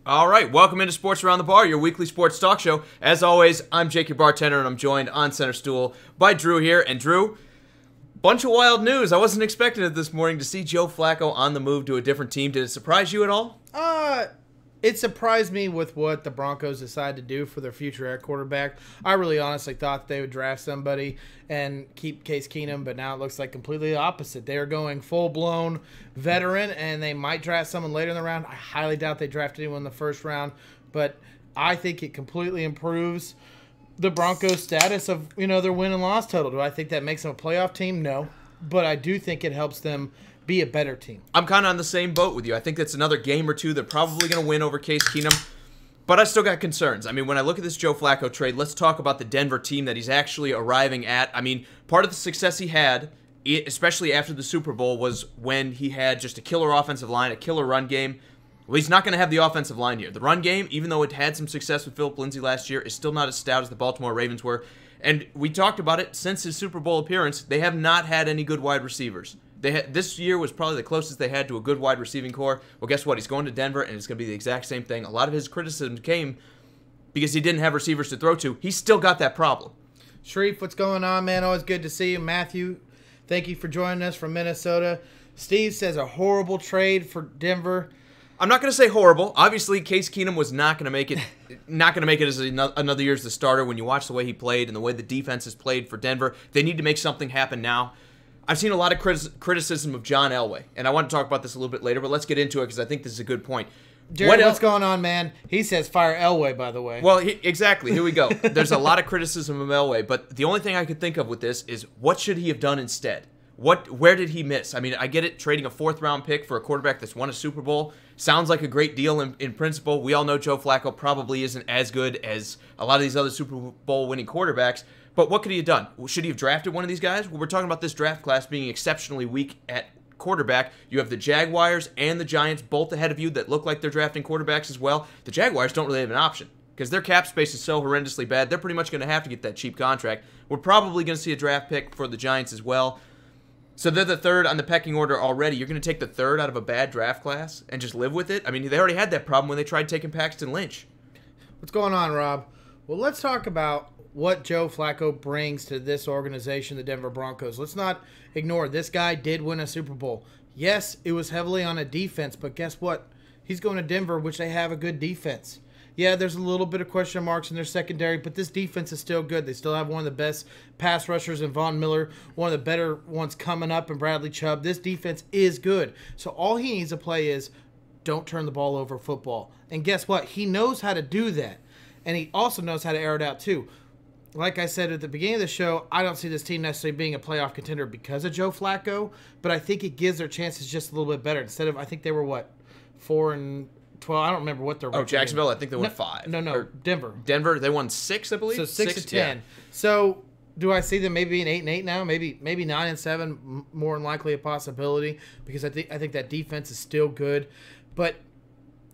All right, welcome into Sports Around the Bar, your weekly sports talk show. As always, I'm Jake, your bartender, and I'm joined on center stool by Drew here. And Drew, bunch of wild news. I wasn't expecting it this morning to see Joe Flacco on the move to a different team. Did it surprise you at all? It surprised me with what the Broncos decided to do for their future at quarterback. I really honestly thought they would draft somebody and keep Case Keenum, but now it looks like completely the opposite. They are going full-blown veteran, and they might draft someone later in the round. I highly doubt they drafted anyone in the first round, but I think it completely improves the Broncos' status of, their win and loss total. Do I think that makes them a playoff team? No, but I do think it helps them be a better team. I'm kind of on the same boat with you. I think that's another game or two they're probably going to win over Case Keenum, but I still got concerns. I mean, when I look at this Joe Flacco trade, let's talk about the Denver team that he's actually arriving at. I mean, part of the success he had, especially after the Super Bowl, was when he had just a killer offensive line, a killer run game. Well, he's not going to have the offensive line here. The run game, even though it had some success with Philip Lindsay last year, is still not as stout as the Baltimore Ravens were. And we talked about it since his Super Bowl appearance. They have not had any good wide receivers. This year was probably the closest they had to a good wide receiving core. Well, guess what? He's going to Denver, and it's going to be the exact same thing. A lot of his criticism came because he didn't have receivers to throw to. He's still got that problem. Sharif, what's going on, man? Always good to see you. Matthew, thank you for joining us from Minnesota. Steve says a horrible trade for Denver. I'm not going to say horrible. Obviously, Case Keenum was not going to make it. Not going to make it as another year as the starter. When you watch the way he played and the way the defense has played for Denver, they need to make something happen now. I've seen a lot of criticism of John Elway, and I want to talk about this a little bit later, but let's get into it because I think this is a good point. Jared, what's going on, man? He says fire Elway, by the way. Well, exactly. Here we go. There's a lot of criticism of Elway, but the only thing I could think of with this is what should he have done instead? Where did he miss? I mean, I get it, trading a fourth-round pick for a quarterback that's won a Super Bowl sounds like a great deal in principle. We all know Joe Flacco probably isn't as good as a lot of these other Super Bowl winning quarterbacks, but what could he have done? Should he have drafted one of these guys? Well, we're talking about this draft class being exceptionally weak at quarterback. You have the Jaguars and the Giants both ahead of you that look like they're drafting quarterbacks as well. The Jaguars don't really have an option because their cap space is so horrendously bad. They're pretty much going to have to get that cheap contract. We're probably going to see a draft pick for the Giants as well. So they're the third on the pecking order already. You're going to take the third out of a bad draft class and just live with it? I mean, they already had that problem when they tried taking Paxton Lynch. What's going on, Rob? Well, let's talk about what Joe Flacco brings to this organization, the Denver Broncos. Let's not ignore this guy did win a Super Bowl. Yes, it was heavily on a defense, but guess what? He's going to Denver, which they have a good defense. Yeah, there's a little bit of question marks in their secondary, but this defense is still good. They still have one of the best pass rushers in Von Miller, one of the better ones coming up in Bradley Chubb. This defense is good. So all he needs to play is don't turn the ball over football. And guess what? He knows how to do that. And he also knows how to air it out too. Like I said at the beginning of the show, I don't see this team necessarily being a playoff contender because of Joe Flacco, but I think it gives their chances just a little bit better. Instead of, I think they were, 4-12? I don't remember what their record. Oh, Jacksonville, I think they won 5. No, Denver. Denver, they won 6, I believe. So 6-10. Yeah. So do I see them maybe being 8-8 now? Maybe 9-7, more than likely a possibility because I think that defense is still good. But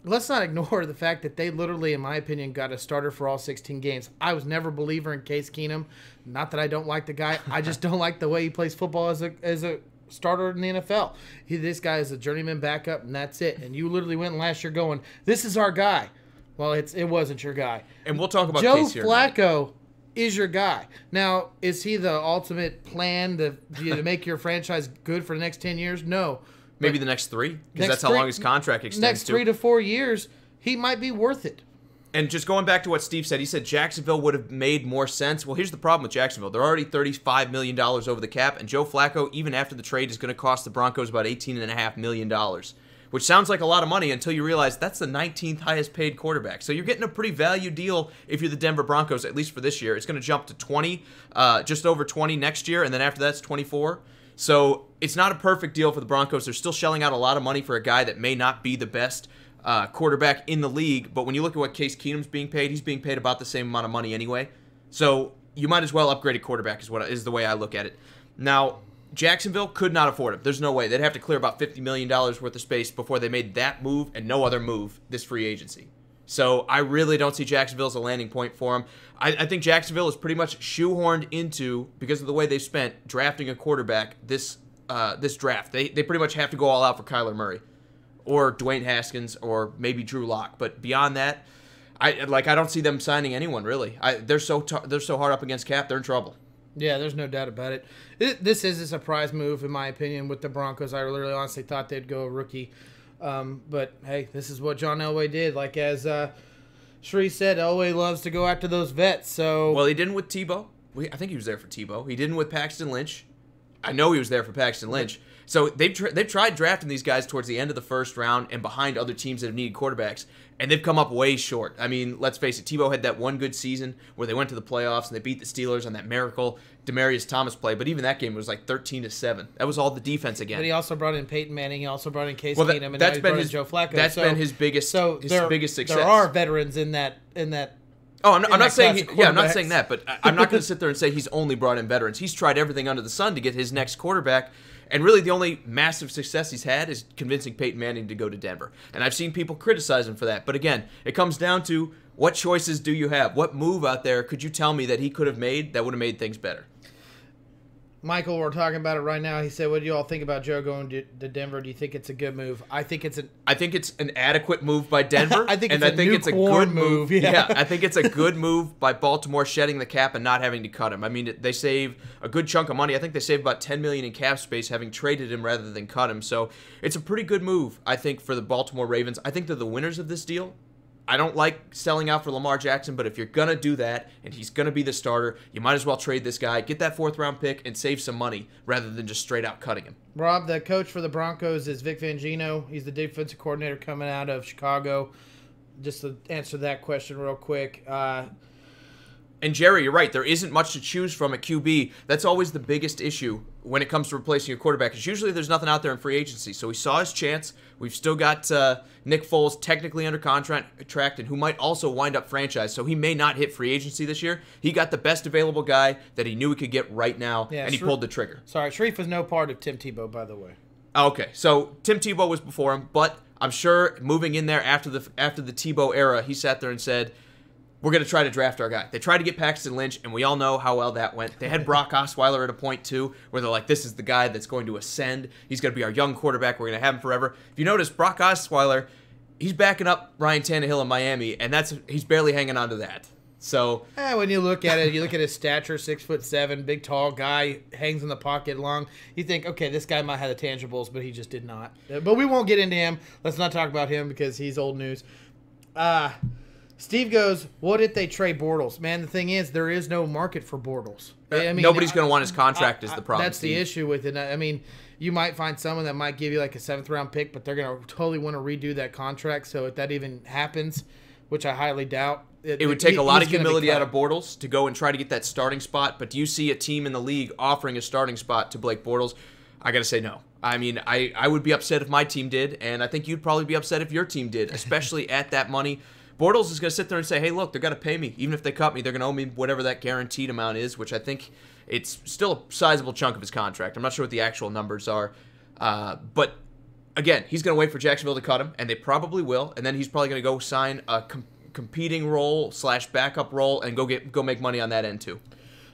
let's not ignore the fact that they literally, in my opinion, got a starter for all 16 games. I was never a believer in Case Keenum. Not that I don't like the guy. I just don't like the way he plays football as a starter in the NFL. This guy is a journeyman backup, and that's it. And you literally went last year going, this is our guy. Well, it wasn't your guy. And we'll talk about Joe Case here Flacco is your guy. Now, is he the ultimate plan to make your franchise good for the next 10 years? No. Maybe the next 3, because that's how long his contract extends next to. Next 3 to 4 years, he might be worth it. And just going back to what Steve said, he said Jacksonville would have made more sense. Well, here's the problem with Jacksonville. They're already $35 million over the cap, and Joe Flacco, even after the trade, is going to cost the Broncos about $18.5 million, which sounds like a lot of money until you realize that's the 19th highest paid quarterback. So you're getting a pretty value deal if you're the Denver Broncos, at least for this year. It's going to jump to 20, just over 20 next year, and then after that's 24. So it's not a perfect deal for the Broncos. They're still shelling out a lot of money for a guy that may not be the best quarterback in the league. But when you look at what Case Keenum's being paid, he's being paid about the same amount of money anyway. So you might as well upgrade a quarterback is the way I look at it. Now, Jacksonville could not afford him. There's no way. They'd have to clear about $50 million worth of space before they made that move and no other move this free agency. So I really don't see Jacksonville as a landing point for him. I think Jacksonville is pretty much shoehorned into, because of the way they've spent drafting a quarterback this draft. They pretty much have to go all out for Kyler Murray. or Dwayne Haskins or maybe Drew Lock. But beyond that, I don't see them signing anyone really. They're so hard up against cap, they're in trouble. Yeah, there's no doubt about it. This is a surprise move, in my opinion, with the Broncos. I literally honestly thought they'd go a rookie. But, hey, this is what John Elway did. Like, as Shree said, Elway loves to go after those vets. So, well, he didn't with Tebow. I think he was there for Tebow. He didn't with Paxton Lynch. I know he was there for Paxton Lynch. So they've tried drafting these guys towards the end of the first round and behind other teams that have needed quarterbacks, and they've come up way short. I mean, let's face it, Tebow had that one good season where they went to the playoffs and they beat the Steelers on that miracle Demaryius Thomas play, but even that game was like 13-7. That was all the defense again. But he also brought in Peyton Manning. He also brought in Case Keenum, and that's now been brought his in Joe Flacco. That's been his biggest success. There are veterans in that. Oh, I'm not saying I'm not saying that, but I'm not going to sit there and say he's only brought in veterans. He's tried everything under the sun to get his next quarterback, and really the only massive success he's had is convincing Peyton Manning to go to Denver. And I've seen people criticize him for that. But again, it comes down to what choices do you have? What move out there could you tell me that he could have made that would have made things better? Michael, we're talking about it right now. He said, what do you all think about Joe going to Denver? Do you think it's a good move? I think it's an adequate move by Denver. I think it's a good move. Yeah, I think it's a good move by Baltimore shedding the cap and not having to cut him. I mean, they save a good chunk of money. I think they save about $10 million in cap space having traded him rather than cut him. So it's a pretty good move, I think, for the Baltimore Ravens. I think they're the winners of this deal. I don't like selling out for Lamar Jackson, but if you're going to do that and he's going to be the starter, you might as well trade this guy, get that 4th-round pick, and save some money rather than just straight out cutting him. Rob, the coach for the Broncos is Vic Fangino. He's the defensive coordinator coming out of Chicago. Just to answer that question real quick. And Jerry, you're right. There isn't much to choose from at QB. That's always the biggest issue when it comes to replacing your quarterback. Because usually there's nothing out there in free agency. So he saw his chance. We've still got Nick Foles technically under contract and who might also wind up franchise. So he may not hit free agency this year. He got the best available guy that he knew he could get right now, and he pulled the trigger. Sorry, Sharif was no part of Tim Tebow, by the way. Okay, so Tim Tebow was before him, but I'm sure moving in there after the Tebow era, he sat there and said, we're going to try to draft our guy. They tried to get Paxton Lynch, and we all know how well that went. They had Brock Osweiler at a point, too, where they're like, this is the guy that's going to ascend. He's going to be our young quarterback. We're going to have him forever. If you notice, Brock Osweiler, he's backing up Ryan Tannehill in Miami, and he's barely hanging on to that. So when you look at it, you look at his stature, 6'7", big, tall guy, hangs in the pocket long. You think, okay, this guy might have the tangibles, but he just did not. But we won't get into him. Let's not talk about him because he's old news. Steve goes, what if they trade Bortles? Man, the thing is, there is no market for Bortles. I mean, nobody's going to want his contract is the problem. That's the issue with it. I mean, you might find someone that might give you like a 7th-round pick, but they're going to totally want to redo that contract. So if that even happens, which I highly doubt. It would take a lot of humility out of Bortles to go and try to get that starting spot. But do you see a team in the league offering a starting spot to Blake Bortles? I got to say no. I mean, I would be upset if my team did, and I think you'd probably be upset if your team did, especially at that money. Bortles is going to sit there and say, hey, look, they're going to pay me. Even if they cut me, they're going to owe me whatever that guaranteed amount is, which I think it's still a sizable chunk of his contract. I'm not sure what the actual numbers are. But, again, he's going to wait for Jacksonville to cut him, and they probably will. And then he's probably going to go sign a competing role / backup role and go make money on that end, too.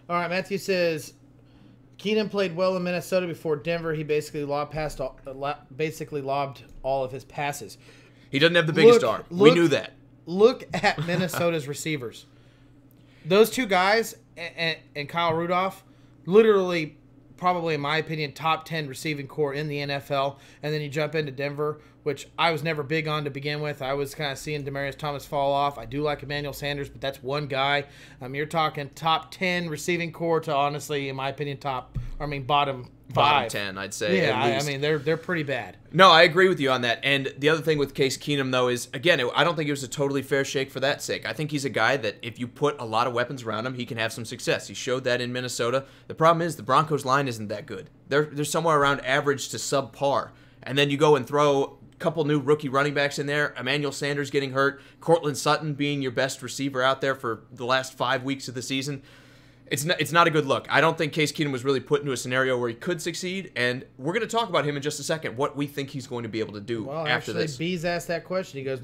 All right, Matthew says, Keenum played well in Minnesota before Denver. He basically lobbed all of his passes. He doesn't have the biggest arm. We knew that. Look at Minnesota's receivers. Those two guys and Kyle Rudolph, literally, probably in my opinion, top 10 receiving core in the NFL. And then you jump into Denver, which I was never big on to begin with. I was kind of seeing Demaryius Thomas fall off. I do like Emmanuel Sanders, but that's one guy. You're talking top 10 receiving core to, honestly, in my opinion, bottom 5. Bottom 10, I'd say. Yeah, I mean, they're pretty bad. No, I agree with you on that. And the other thing with Case Keenum, though, is, again, I don't think it was a totally fair shake for that sake. I think he's a guy that if you put a lot of weapons around him, he can have some success. He showed that in Minnesota. The problem is the Broncos line isn't that good. They're somewhere around average to subpar. And then you go and throw a couple new rookie running backs in there, Emmanuel Sanders getting hurt, Cortland Sutton being your best receiver out there for the last 5 weeks of the season. It's not a good look. I don't think Case Keenum was really put into a scenario where he could succeed, and we're going to talk about him in just a second, what we think he's going to be able to do after this. Bees asked that question. He goes,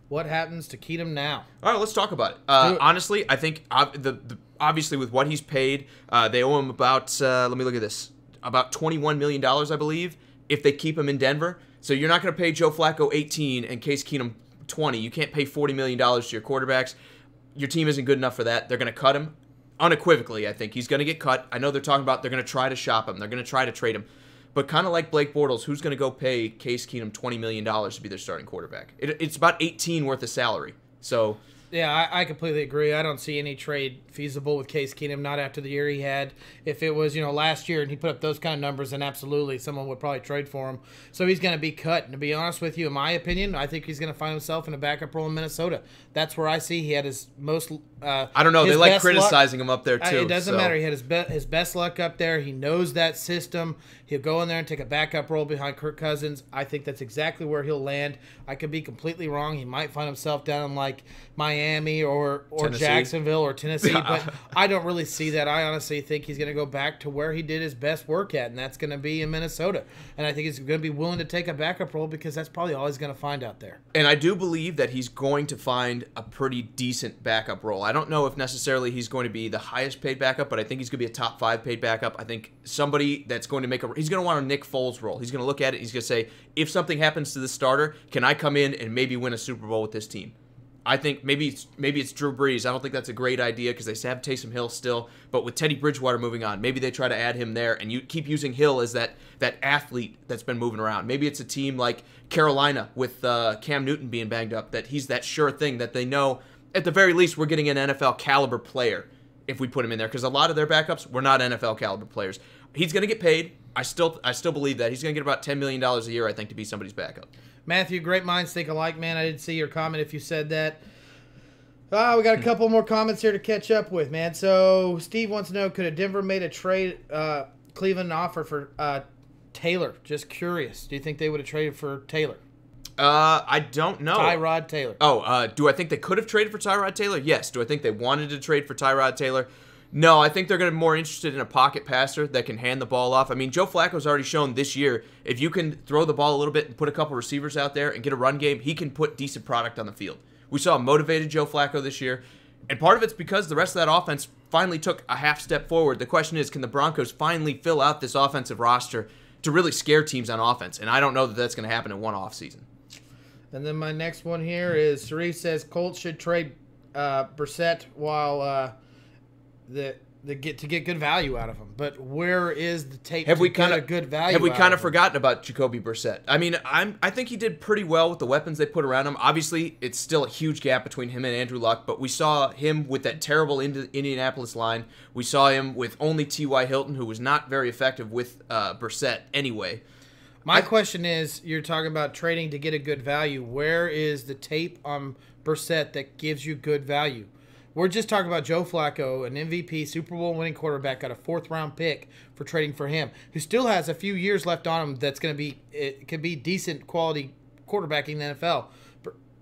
what happens to Keenum now? All right, let's talk about it. Honestly, I think obviously with what he's paid, they owe him about, let me look at this, about $21 million, I believe, if they keep him in Denver. So you're not going to pay Joe Flacco 18 and Case Keenum 20. You can't pay $40 million to your quarterbacks. Your team isn't good enough for that. They're going to cut him. Unequivocally, I think he's going to get cut. I know they're talking about they're going to try to shop him. They're going to try to trade him. But kind of like Blake Bortles, who's going to go pay Case Keenum $20 million to be their starting quarterback? It's about 18 worth of salary. So yeah, I completely agree. I don't see any trade feasible with Case Keenum, not after the year he had. If it was, last year and he put up those kind of numbers, then absolutely someone would probably trade for him. So he's going to be cut. And to be honest with you, in my opinion, I think he's going to find himself in a backup role in Minnesota. That's where I see he had his most I don't know. They like criticizing him up there, too. It doesn't matter. He had his best luck up there. He knows that system. He'll go in there and take a backup role behind Kirk Cousins. I think that's exactly where he'll land. I could be completely wrong. He might find himself down in like Miami or Jacksonville or Tennessee, but I don't really see that. I honestly think he's going to go back to where he did his best work at, and that's going to be in Minnesota. And I think he's going to be willing to take a backup role because that's probably all he's going to find out there. And I do believe that he's going to find a pretty decent backup role. I don't know if necessarily he's going to be the highest paid backup, but I think he's going to be a top 5 paid backup. I think somebody that's going to he's going to want a Nick Foles role. He's going to look at it. He's going to say, if something happens to the starter, can I come in and maybe win a Super Bowl with this team? I think maybe it's Drew Brees. I don't think that's a great idea because they have Taysom Hill still. But with Teddy Bridgewater moving on, maybe they try to add him there and you keep using Hill as that athlete that's been moving around. Maybe it's a team like Carolina with Cam Newton being banged up, that he's that sure thing that they know at the very least we're getting an NFL caliber player if we put him in there, because a lot of their backups were not NFL caliber players. He's going to get paid. I still believe that he's going to get about $10 million a year, I think, to be somebody's backup. Matthew, great minds think alike, man. I didn't see your comment if you said that. We got a couple more comments here to catch up with, man. So Steve wants to know, could a Denver made a trade, Cleveland offer for Taylor? Just curious. Do you think they would have traded for Taylor? I don't know. Tyrod Taylor. Oh, do I think they could have traded for Tyrod Taylor? Yes. Do I think they wanted to trade for Tyrod Taylor? No, I think they're going to be more interested in a pocket passer that can hand the ball off. I mean, Joe Flacco's already shown this year, if you can throw the ball a little bit and put a couple receivers out there and get a run game, he can put decent product on the field. We saw a motivated Joe Flacco this year, and part of it's because the rest of that offense finally took a half step forward. The question is, can the Broncos finally fill out this offensive roster to really scare teams on offense? And I don't know that that's going to happen in one offseason. And then my next one here is Sharif says Colts should trade Brissett while get good value out of him. But where is the tape to get a good value? Have we kind of forgotten about Jacoby Brissett? I mean, I think he did pretty well with the weapons they put around him. Obviously, it's still a huge gap between him and Andrew Luck, but we saw him with that terrible Indianapolis line. We saw him with only T.Y. Hilton, who was not very effective with Brissett anyway. My question is, you're talking about trading to get a good value. Where is the tape on Brissett that gives you good value? We're just talking about Joe Flacco, an MVP, Super Bowl winning quarterback, got a 4th-round pick for trading for him, who still has a few years left on him that's going to be, it could be decent quality quarterbacking in the NFL.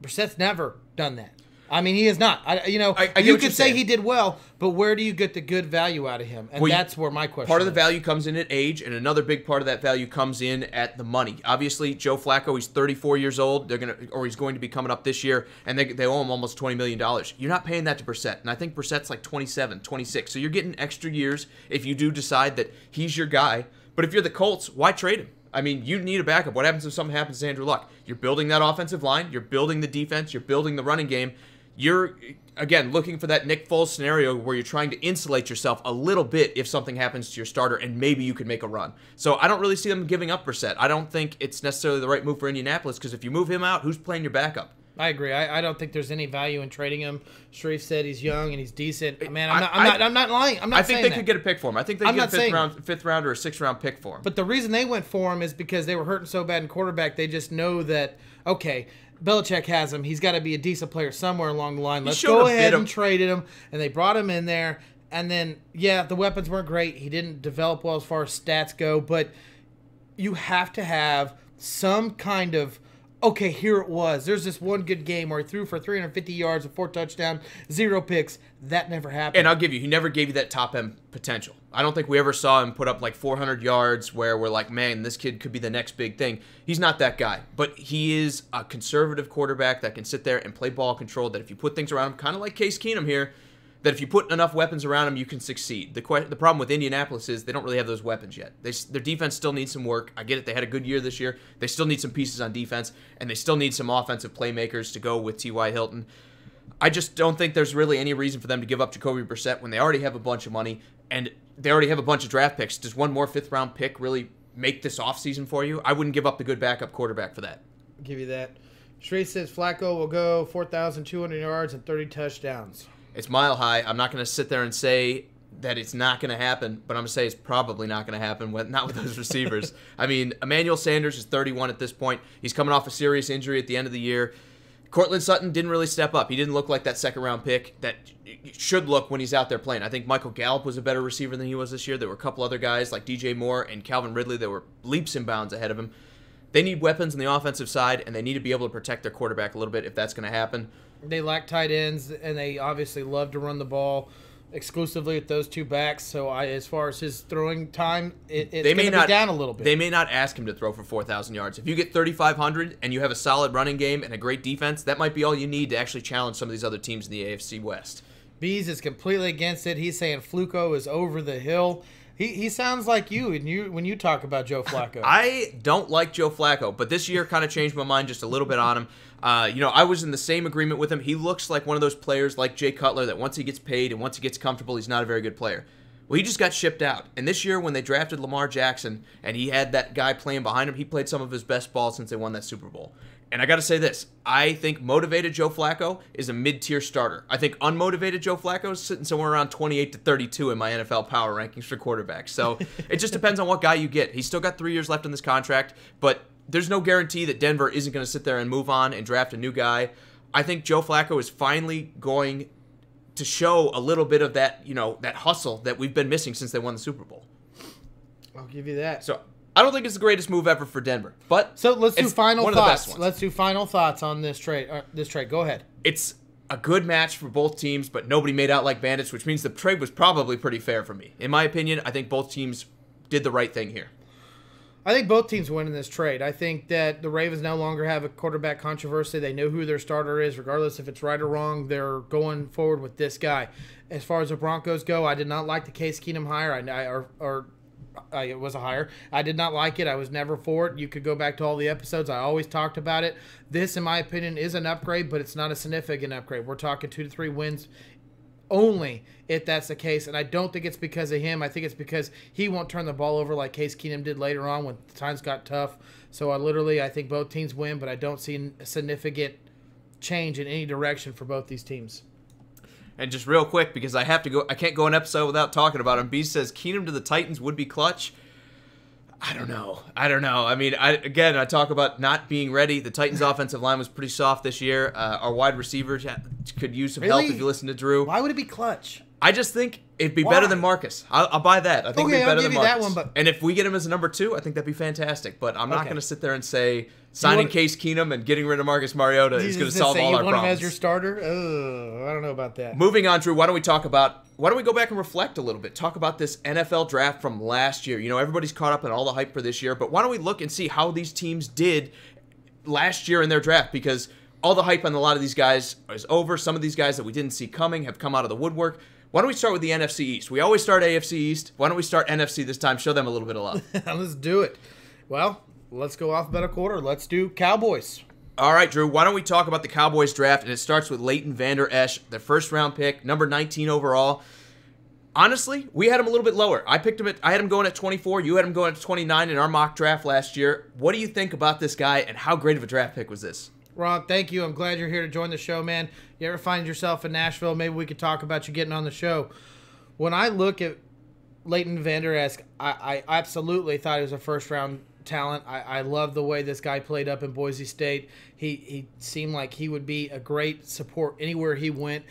Brissett's never done that. I mean, he is not. You could say he did well, but where do you get the good value out of him? And that's where my question is. Part of the value comes in at age, and another big part of that value comes in at the money. Obviously, Joe Flacco, he's 34 years old. He's going to be coming up this year, and they owe him almost $20 million. You're not paying that to Brissett, and I think Brissett's like 27, 26. So you're getting extra years if you do decide that he's your guy. But if you're the Colts, why trade him? I mean, you need a backup. What happens if something happens to Andrew Luck? You're building that offensive line. You're building the defense. You're building the running game. You're, again, looking for that Nick Foles scenario where you're trying to insulate yourself a little bit if something happens to your starter and maybe you can make a run. So I don't really see them giving up Brissett. I don't think it's necessarily the right move for Indianapolis because if you move him out, who's playing your backup? I agree. I don't think there's any value in trading him. Sharif said he's young and he's decent. Man, I'm not lying. I'm not I think saying they that. could get a pick for him. I think they could get a fifth round or a 6th-round pick for him. But the reason they went for him is because they were hurting so bad in quarterback. They just know that, okay, Belichick has him. He's got to be a decent player somewhere along the line. Let's go ahead and trade him. And they brought him in there. And then, yeah, the weapons weren't great. He didn't develop well as far as stats go. But you have to have some kind of, okay, here it was. There's this one good game where he threw for 350 yards, 4 touchdowns, 0 picks. That never happened. And I'll give you, he never gave you that top-end potential. I don't think we ever saw him put up like 400 yards where we're like, man, this kid could be the next big thing. He's not that guy. But he is a conservative quarterback that can sit there and play ball control, that if you put things around him, kind of like Case Keenum here, that if you put enough weapons around him, you can succeed. The problem with Indianapolis is they don't really have those weapons yet. Their defense still needs some work. I get it. They had a good year this year. They still need some pieces on defense, and they still need some offensive playmakers to go with T.Y. Hilton. I just don't think there's really any reason for them to give up Jacoby Brissett when they already have a bunch of money, and they already have a bunch of draft picks. Does one more fifth-round pick really make this offseason for you? I wouldn't give up the good backup quarterback for that. I'll give you that. Shrey says Flacco will go 4,200 yards and 30 touchdowns. It's mile high. I'm not going to sit there and say that it's not going to happen, but I'm going to say it's probably not going to happen, not with those receivers. I mean, Emmanuel Sanders is 31 at this point. He's coming off a serious injury at the end of the year. Cortland Sutton didn't really step up. He didn't look like that second-round pick that should look when he's out there playing. I think Michael Gallup was a better receiver than he was this year. There were a couple other guys like DJ Moore and Calvin Ridley that were leaps and bounds ahead of him. They need weapons on the offensive side, and they need to be able to protect their quarterback a little bit if that's going to happen. They lack tight ends, and they obviously love to run the ball exclusively with those two backs. So as far as his throwing time, it's going to be down a little bit. They may not ask him to throw for 4,000 yards. If you get 3,500 and you have a solid running game and a great defense, that might be all you need to actually challenge some of these other teams in the AFC West. Bees is completely against it. He's saying Flacco is over the hill. He sounds like you when you talk about Joe Flacco. I don't like Joe Flacco, but this year kind of changed my mind just a little bit on him. I was in the same agreement with him. He looks like one of those players like Jay Cutler that once he gets paid and once he gets comfortable, he's not a very good player. Well, he just got shipped out. And this year when they drafted Lamar Jackson and he had that guy playing behind him, he played some of his best ball since they won that Super Bowl. And I got to say this. I think motivated Joe Flacco is a mid-tier starter. I think unmotivated Joe Flacco is sitting somewhere around 28 to 32 in my NFL power rankings for quarterbacks. So it just depends on what guy you get. He's still got 3 years left in this contract, but there's no guarantee that Denver isn't going to sit there and move on and draft a new guy. I think Joe Flacco is finally going to show a little bit of that, that hustle that we've been missing since they won the Super Bowl. I'll give you that. So I don't think it's the greatest move ever for Denver, but so let's do final thoughts. Let's do final thoughts on this trade. Go ahead. It's a good match for both teams, but nobody made out like bandits, which means the trade was probably pretty fair for me. In my opinion, I think both teams did the right thing here. I think both teams win in this trade. I think that the Ravens no longer have a quarterback controversy. They know who their starter is, regardless if it's right or wrong. They're going forward with this guy. As far as the Broncos go, I did not like the Case Keenum hire. It was a hire. I did not like it. I was never for it. You could go back to all the episodes. I always talked about it. This, in my opinion, is an upgrade, but it's not a significant upgrade. We're talking 2 to 3 wins only if that's the case. And I don't think it's because of him. I think it's because he won't turn the ball over like Case Keenum did later on when times got tough. So I think both teams win, but I don't see a significant change in any direction for both these teams. And just real quick, because I can't go an episode without talking about him. B says Keenum to the Titans would be clutch. I don't know. I mean, I talk about not being ready. The Titans' offensive line was pretty soft this year. Our wide receivers could use some help if you listen to Drew. Why would it be clutch? I just think it'd be better than Marcus. I'll buy that. I think it'd be better than Marcus. That one, but... And if we get him as a number 2, I think that'd be fantastic. But I'm not going to sit there and say signing Case Keenum and getting rid of Marcus Mariota is going to solve all our problems. You want him as your starter? Oh, I don't know about that. Moving on, Drew, why don't we go back and reflect a little bit? Talk about this NFL draft from last year. Everybody's caught up in all the hype for this year, but why don't we look and see how these teams did last year in their draft? Because all the hype on a lot of these guys is over. Some of these guys that we didn't see coming have come out of the woodwork. Why don't we start with the NFC East? We always start AFC East. Why don't we start NFC this time? Show them a little bit of love. Let's do it. Well, let's go alphabetical order. Let's do Cowboys. All right, Drew, why don't we talk about the Cowboys draft? And it starts with Leighton Vander Esch, their first-round pick, number 19 overall. Honestly, we had him a little bit lower. I had him going at 24. You had him going at 29 in our mock draft last year. What do you think about this guy, and how great of a draft pick was this? Rob, thank you. I'm glad you're here to join the show, man. You ever find yourself in Nashville, maybe we could talk about you getting on the show. When I look at Leighton Vander Esch, I absolutely thought he was a first-round talent. I love the way this guy played up in Boise State. He seemed like he would be a great support anywhere he went.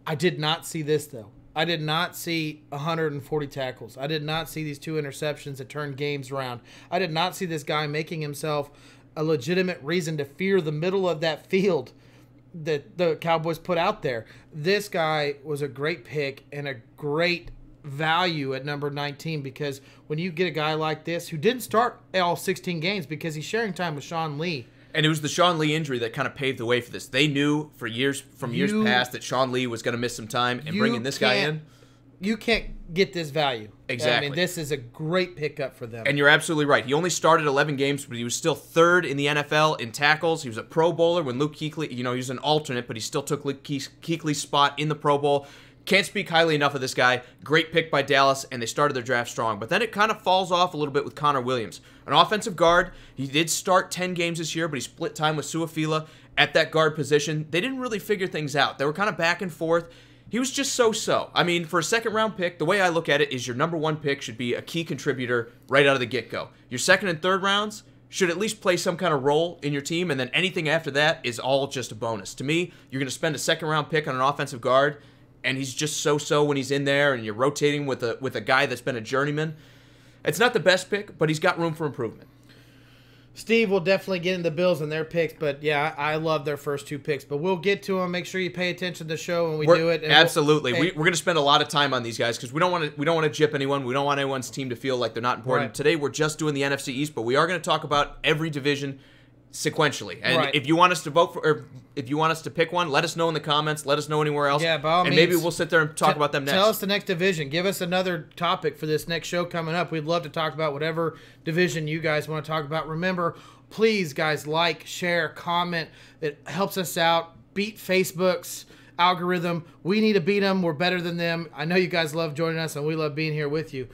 I did not see this, though. I did not see 140 tackles. I did not see these 2 interceptions that turned games around. I did not see this guy making himself a legitimate reason to fear the middle of that field that the Cowboys put out there. This guy was a great pick and a great value at number 19, because when you get a guy like this who didn't start all 16 games because he's sharing time with Sean Lee And it was the Sean Lee injury that kind of paved the way for this. They knew from years past that Sean Lee was going to miss some time, and bringing this guy in. You can't get this value. Exactly. I mean, this is a great pickup for them. And you're absolutely right. He only started 11 games, but he was still third in the NFL in tackles. He was a Pro Bowler when Luke Kuechly, he was an alternate, but he still took Luke Kuechly's spot in the Pro Bowl. Can't speak highly enough of this guy. Great pick by Dallas, and they started their draft strong. But then it kind of falls off a little bit with Connor Williams. An offensive guard. He did start 10 games this year, but he split time with Su'a-Fila at that guard position. They didn't really figure things out. They were kind of back and forth. He was just so-so. I mean, for a second-round pick, the way I look at it is your number one pick should be a key contributor right out of the get-go. Your second and third rounds should at least play some kind of role in your team, and then anything after that is all just a bonus. To me, you're going to spend a second-round pick on an offensive guard, and he's just so-so when he's in there, and you're rotating with a guy that's been a journeyman. It's not the best pick, but he's got room for improvement. Steve will definitely get into the Bills and their picks, but yeah, I love their first two picks. But we'll get to them. Make sure you pay attention to the show when we do it. And absolutely, we're going to spend a lot of time on these guys because we don't want to gyp anyone. We don't want anyone's team to feel like they're not important. Right. Today we're just doing the NFC East, but we are going to talk about every division sequentially. And if you want us to vote for, or if you want us to pick one, let us know in the comments. Let us know anywhere else. Yeah, by all means, maybe we'll sit there and talk about them next. Tell us the next division. Give us another topic for this next show coming up. We'd love to talk about whatever division you guys want to talk about. Remember, please, guys, like, share, comment. It helps us out. Beat Facebook's algorithm. We need to beat them. We're better than them. I know you guys love joining us, and we love being here with you.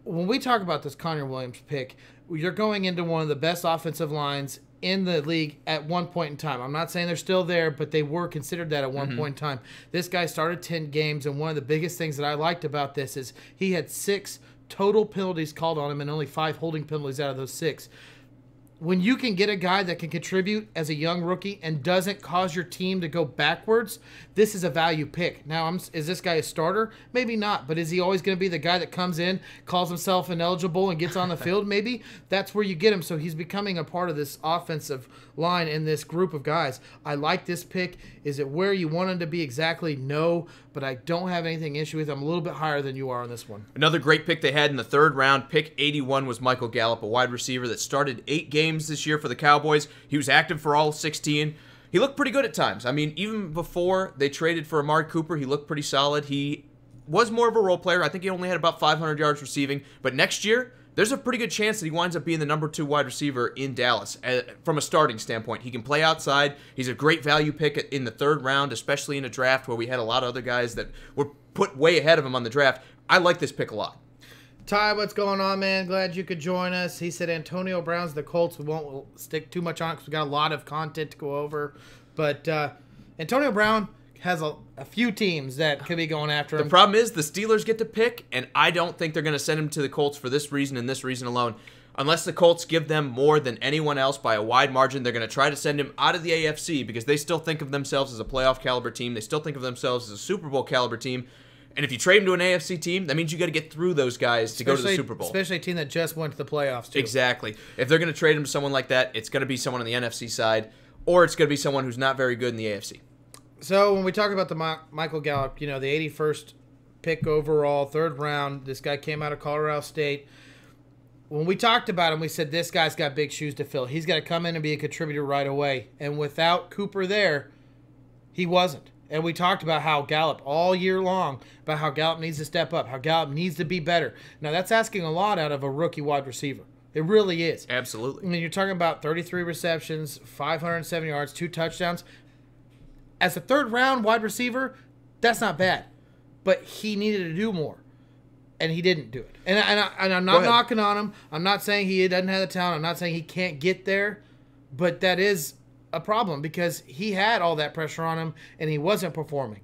When we talk about this Connor Williams pick, you're going into one of the best offensive lines in the league at one point in time. I'm not saying they're still there, but they were considered that at one point in time. This guy started 10 games, and one of the biggest things that I liked about this is he had 6 total penalties called on him and only 5 holding penalties out of those 6. When you can get a guy that can contribute as a young rookie and doesn't cause your team to go backwards, this is a value pick. Now, is this guy a starter? Maybe not, but is he always going to be the guy that comes in, calls himself ineligible, and gets on the field? Maybe. That's where you get him, so he's becoming a part of this offensive line in this group of guys. I like this pick. Is it where you want him to be exactly? No, but I don't have anything issue with him. I'm a little bit higher than you are on this one. Another great pick they had in the third round, pick 81, was Michael Gallup, a wide receiver that started 8 games this year for the Cowboys. He was active for all 16. He looked pretty good at times. I mean, even before they traded for Amari Cooper, he looked pretty solid. He was more of a role player. I think he only had about 500 yards receiving. But next year, there's a pretty good chance that he winds up being the number 2 wide receiver in Dallas. From a starting standpoint, he can play outside. He's a great value pick in the third round, especially in a draft where we had a lot of other guys that were put way ahead of him on the draft. I like this pick a lot. Ty, what's going on, man? Glad you could join us. He said Antonio Brown's the Colts. We'll stick too much on it because we got a lot of content to go over. But Antonio Brown has a few teams that could be going after him. The problem is the Steelers get to pick, and I don't think they're going to send him to the Colts for this reason and this reason alone. Unless the Colts give them more than anyone else by a wide margin, they're going to try to send him out of the AFC because they still think of themselves as a playoff caliber team. They still think of themselves as a Super Bowl caliber team. And if you trade him to an AFC team, that means you got to get through those guys to go to the Super Bowl. Especially a team that just went to the playoffs, too. Exactly. If they're going to trade him to someone like that, it's going to be someone on the NFC side, or it's going to be someone who's not very good in the AFC. So when we talk about the Michael Gallup, the 81st pick overall, third round, this guy came out of Colorado State. When we talked about him, we said this guy's got big shoes to fill. He's got to come in and be a contributor right away. And without Cooper there, he wasn't. And we talked about how Gallup all year long, about how Gallup needs to step up, how Gallup needs to be better. Now, that's asking a lot out of a rookie wide receiver. It really is. Absolutely. I mean, you're talking about 33 receptions, 507 yards, 2 touchdowns. As a third-round wide receiver, that's not bad. But he needed to do more, and he didn't do it. And I'm not knocking on him. I'm not saying he doesn't have the talent. I'm not saying he can't get there. But that is a problem because he had all that pressure on him, and he wasn't performing.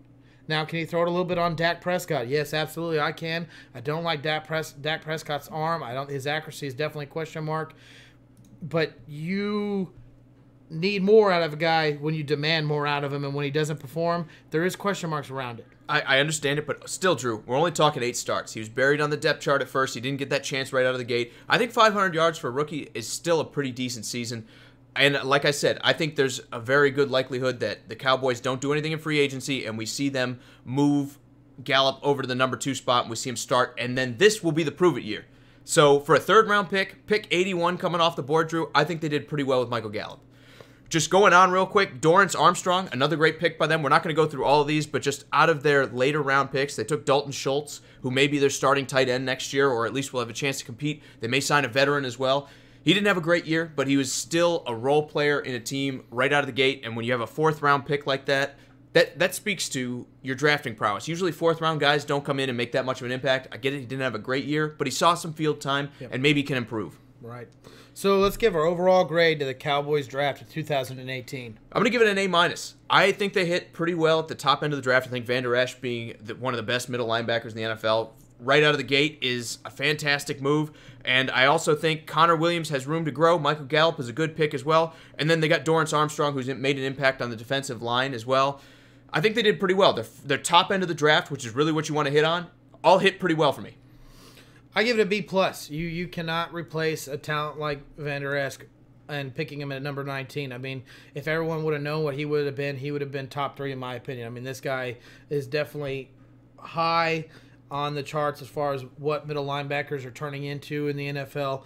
Now, can he throw it a little bit on Dak Prescott? Yes, absolutely, I can. I don't like Dak Prescott's arm. His accuracy is definitely a question mark. But you need more out of a guy when you demand more out of him, and when he doesn't perform, there is question marks around it. I understand it, but still, Drew, we're only talking 8 starts. He was buried on the depth chart at first. He didn't get that chance right out of the gate. I think 500 yards for a rookie is still a pretty decent season. And like I said, I think there's a very good likelihood that the Cowboys don't do anything in free agency, and we see them move Gallup over to the number 2 spot, and we see him start, and then this will be the prove-it year. So for a third-round pick 81 coming off the board, Drew, I think they did pretty well with Michael Gallup. Just going on real quick, Dorrance Armstrong, another great pick by them. We're not going to go through all of these, but just out of their later round picks, they took Dalton Schultz, who may be their starting tight end next year, or at least will have a chance to compete. They may sign a veteran as well. He didn't have a great year, but he was still a role player in a team right out of the gate. And when you have a 4th round pick like that, that speaks to your drafting prowess. Usually 4th round guys don't come in and make that much of an impact. I get it, he didn't have a great year, but he saw some field time and maybe can improve. Right. So let's give our overall grade to the Cowboys draft of 2018. I'm going to give it an A-. I think they hit pretty well at the top end of the draft. I think Van Der Esch, being one of the best middle linebackers in the NFL, right out of the gate is a fantastic move. And I also think Connor Williams has room to grow. Michael Gallup is a good pick as well. And then they got Dorrance Armstrong, who's made an impact on the defensive line as well. I think they did pretty well. Their top end of the draft, which is really what you want to hit on, all hit pretty well for me. I give it a B+. You cannot replace a talent like Van Der Esch and picking him at number 19. I mean, if everyone would have known what he would have been top 3 in my opinion. I mean, this guy is definitely high on the charts as far as what middle linebackers are turning into in the NFL.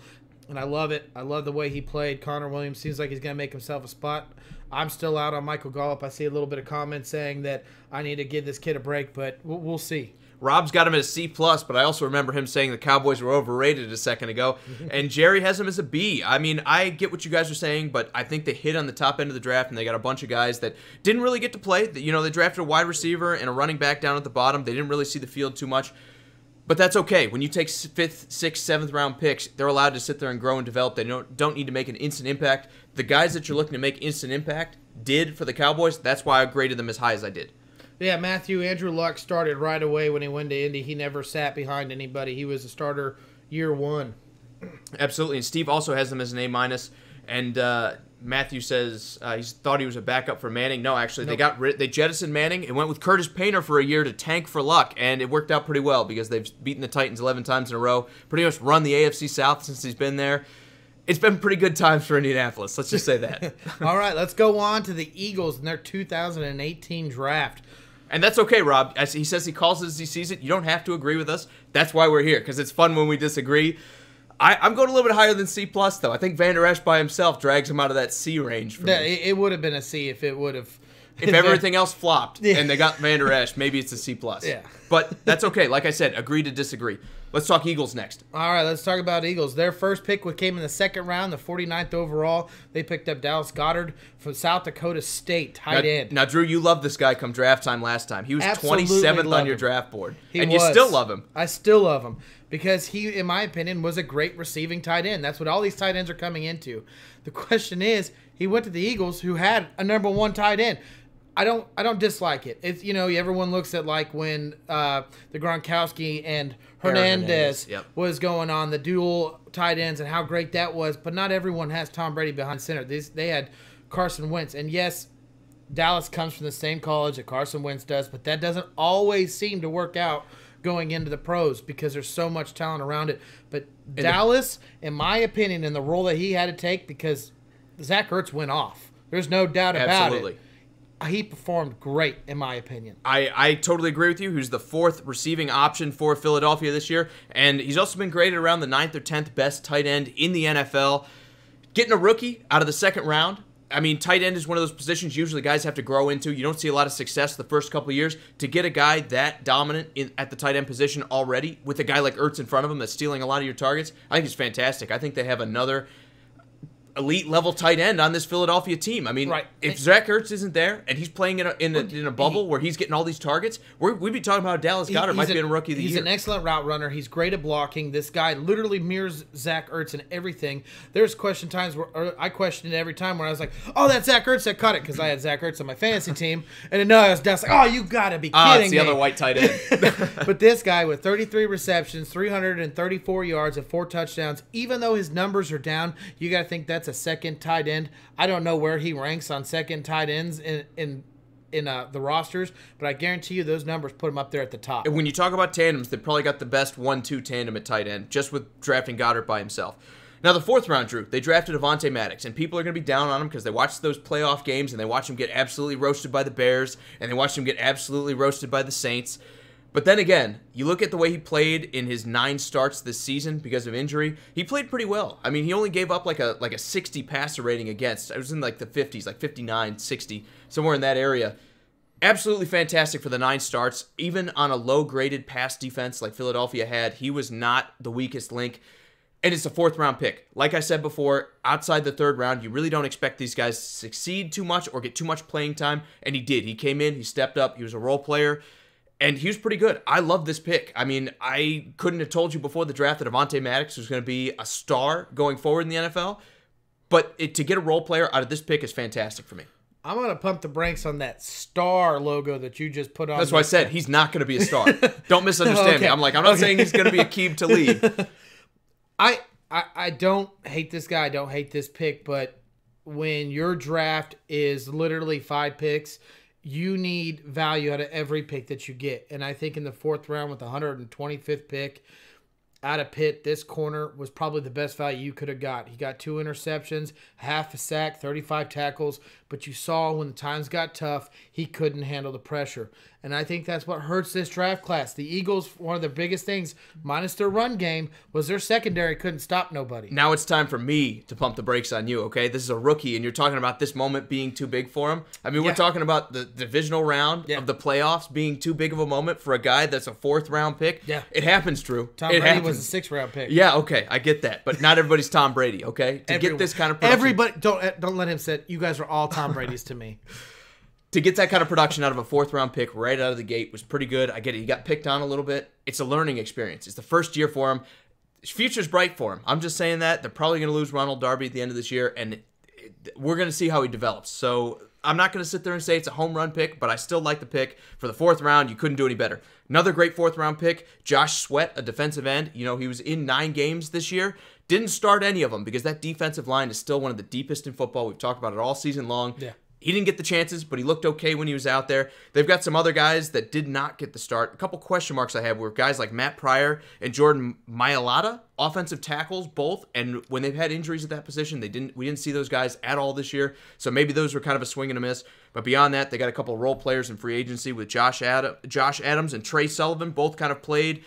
And I love it. I love the way he played. Connor Williams seems like he's going to make himself a spot. I'm still out on Michael Gallup. I see a little bit of comments saying that I need to give this kid a break, but we'll see. Rob's got him as C+, but I also remember him saying the Cowboys were overrated a second ago. And Jerry has him as a B. I mean, I get what you guys are saying, but I think they hit on the top end of the draft, and they got a bunch of guys that didn't really get to play. You know, they drafted a wide receiver and a running back down at the bottom. They didn't really see the field too much. But that's okay. When you take 5th, 6th, 7th round picks, they're allowed to sit there and grow and develop. They don't need to make an instant impact. The guys that you're looking to make instant impact did for the Cowboys. That's why I graded them as high as I did. Yeah, Andrew Luck started right away when he went to Indy. He never sat behind anybody. He was a starter year 1. Absolutely. And Steve also has them as an A-. And Matthew says he thought he was a backup for Manning. No, actually, Nope. they jettisoned Manning and went with Curtis Painter for a year to tank for Luck. And it worked out pretty well because they've beaten the Titans 11 times in a row. Pretty much run the AFC South since he's been there. It's been pretty good times for Indianapolis. Let's just say that. All right, let's go on to the Eagles and their 2018 draft. And that's okay, Rob. As he says he calls it as he sees it. You don't have to agree with us. That's why we're here, because it's fun when we disagree. I'm going a little bit higher than C+, though. I think Van Der Esch by himself drags him out of that C range for me. It would have been a C if it would have. If everything else flopped and they got Van Der Esch, maybe it's a C+. Yeah. But that's okay. Like I said, agree to disagree. Let's talk Eagles next. All right, let's talk about Eagles. Their first pick came in the 2nd round, the 49th overall. They picked up Dallas Goedert from South Dakota State, tight end. Now, Drew, you loved this guy come draft time last time. He was Absolutely 27th on your him. draft board. And you still love him. I still love him because he, in my opinion, was a great receiving tight end. That's what all these tight ends are coming into. The question is, he went to the Eagles, who had a number 1 tight end. I don't dislike it. It's, you know, everyone looks at like when the Gronkowski and Hernandez was going on, the dual tight ends, and how great that was. But not everyone has Tom Brady behind center. They had Carson Wentz. And yes, Dallas comes from the same college that Carson Wentz does, but that doesn't always seem to work out going into the pros because there's so much talent around it. But Dallas, in my opinion, in the role that he had to take, because Zach Ertz went off. There's no doubt about it. He performed great, in my opinion. I totally agree with you. Who's the 4th receiving option for Philadelphia this year. And he's also been graded around the 9th or 10th best tight end in the NFL. Getting a rookie out of the 2nd round. I mean, tight end is one of those positions usually guys have to grow into. You don't see a lot of success the first couple of years. To get a guy that dominant at the tight end position already, with a guy like Ertz in front of him that's stealing a lot of your targets, I think it's fantastic. I think they have another elite level tight end on this Philadelphia team. I mean, if Zach Ertz isn't there and he's playing in a bubble where he's getting all these targets, we'd be talking about Dallas Goedert might be a rookie of the year. He's an excellent route runner. He's great at blocking. This guy literally mirrors Zach Ertz in everything. There's times where I questioned it every time where I was like, oh, that's Zach Ertz that caught it, because I had Zach Ertz on my fantasy team. And then no, I was just like, oh, you got to be kidding me. It's the other white tight end. But this guy with 33 receptions, 334 yards, and 4 touchdowns, even though his numbers are down, you got to think that's a second tight end. I don't know where he ranks on second tight ends in the rosters, but I guarantee you those numbers put him up there at the top. And when you talk about tandems, they probably got the best 1-2 tandem at tight end, just with drafting Goddard by himself. Now, the 4th round, Drew, they drafted Avonte Maddox, and people are going to be down on him because they watched those playoff games, and they watched him get absolutely roasted by the Bears, and they watched him get absolutely roasted by the Saints. But then again, you look at the way he played in his 9 starts this season because of injury. He played pretty well. I mean, he only gave up like a 60 passer rating against. It was in like the 50s, like 59, 60, somewhere in that area. Absolutely fantastic for the 9 starts. Even on a low-graded pass defense like Philadelphia had, he was not the weakest link. And it's a 4th-round pick. Like I said before, outside the 3rd round, you really don't expect these guys to succeed too much or get too much playing time. And he did. He came in, he stepped up, he was a role player. And he was pretty good. I love this pick. I mean, I couldn't have told you before the draft that Avonte Maddox was going to be a star going forward in the NFL. But to get a role player out of this pick is fantastic for me. I'm going to pump the brakes on that star logo that you just put on. That's why I said he's not going to be a star. Don't misunderstand me. I'm not saying he's going to be Aqib Talib. I don't hate this guy. I don't hate this pick. But when your draft is literally 5 picks, you need value out of every pick that you get. And I think in the 4th round with the 125th pick out of Pitt, this corner was probably the best value you could have got. He got 2 interceptions, half a sack, 35 tackles. But you saw when the times got tough, he couldn't handle the pressure. And I think that's what hurts this draft class. The Eagles, one of their biggest things, minus their run game, was their secondary couldn't stop nobody. Now it's time for me to pump the brakes on you, okay? This is a rookie, and you're talking about this moment being too big for him. I mean, we're talking about the divisional round of the playoffs being too big of a moment for a guy that's a 4th-round pick. Yeah. It happens, Drew. Tom Brady was a 6th-round pick. Yeah, okay, I get that. But not everybody's Tom Brady, okay? To get this kind of production. Everybody, don't let him say, you guys are all Tom Brady's to me. To get that kind of production out of a 4th-round pick right out of the gate was pretty good. I get it. He got picked on a little bit. It's a learning experience. It's the first year for him. His future's bright for him. I'm just saying that. They're probably going to lose Ronald Darby at the end of this year, and we're going to see how he develops. So I'm not going to sit there and say it's a home run pick, but I still like the pick. For the 4th round, you couldn't do any better. Another great 4th-round pick, Josh Sweat, a defensive end. You know, he was in 9 games this year. Didn't start any of them because that defensive line is still one of the deepest in football. We've talked about it all season long. Yeah. He didn't get the chances, but he looked okay when he was out there. They've got some other guys that did not get the start. A couple question marks I have were guys like Matt Pryor and Jordan Mailata, offensive tackles, both. And when they've had injuries at that position, we didn't see those guys at all this year. So maybe those were kind of a swing and a miss. But beyond that, they got a couple of role players in free agency with Josh Adams and Trey Sullivan. Both kind of played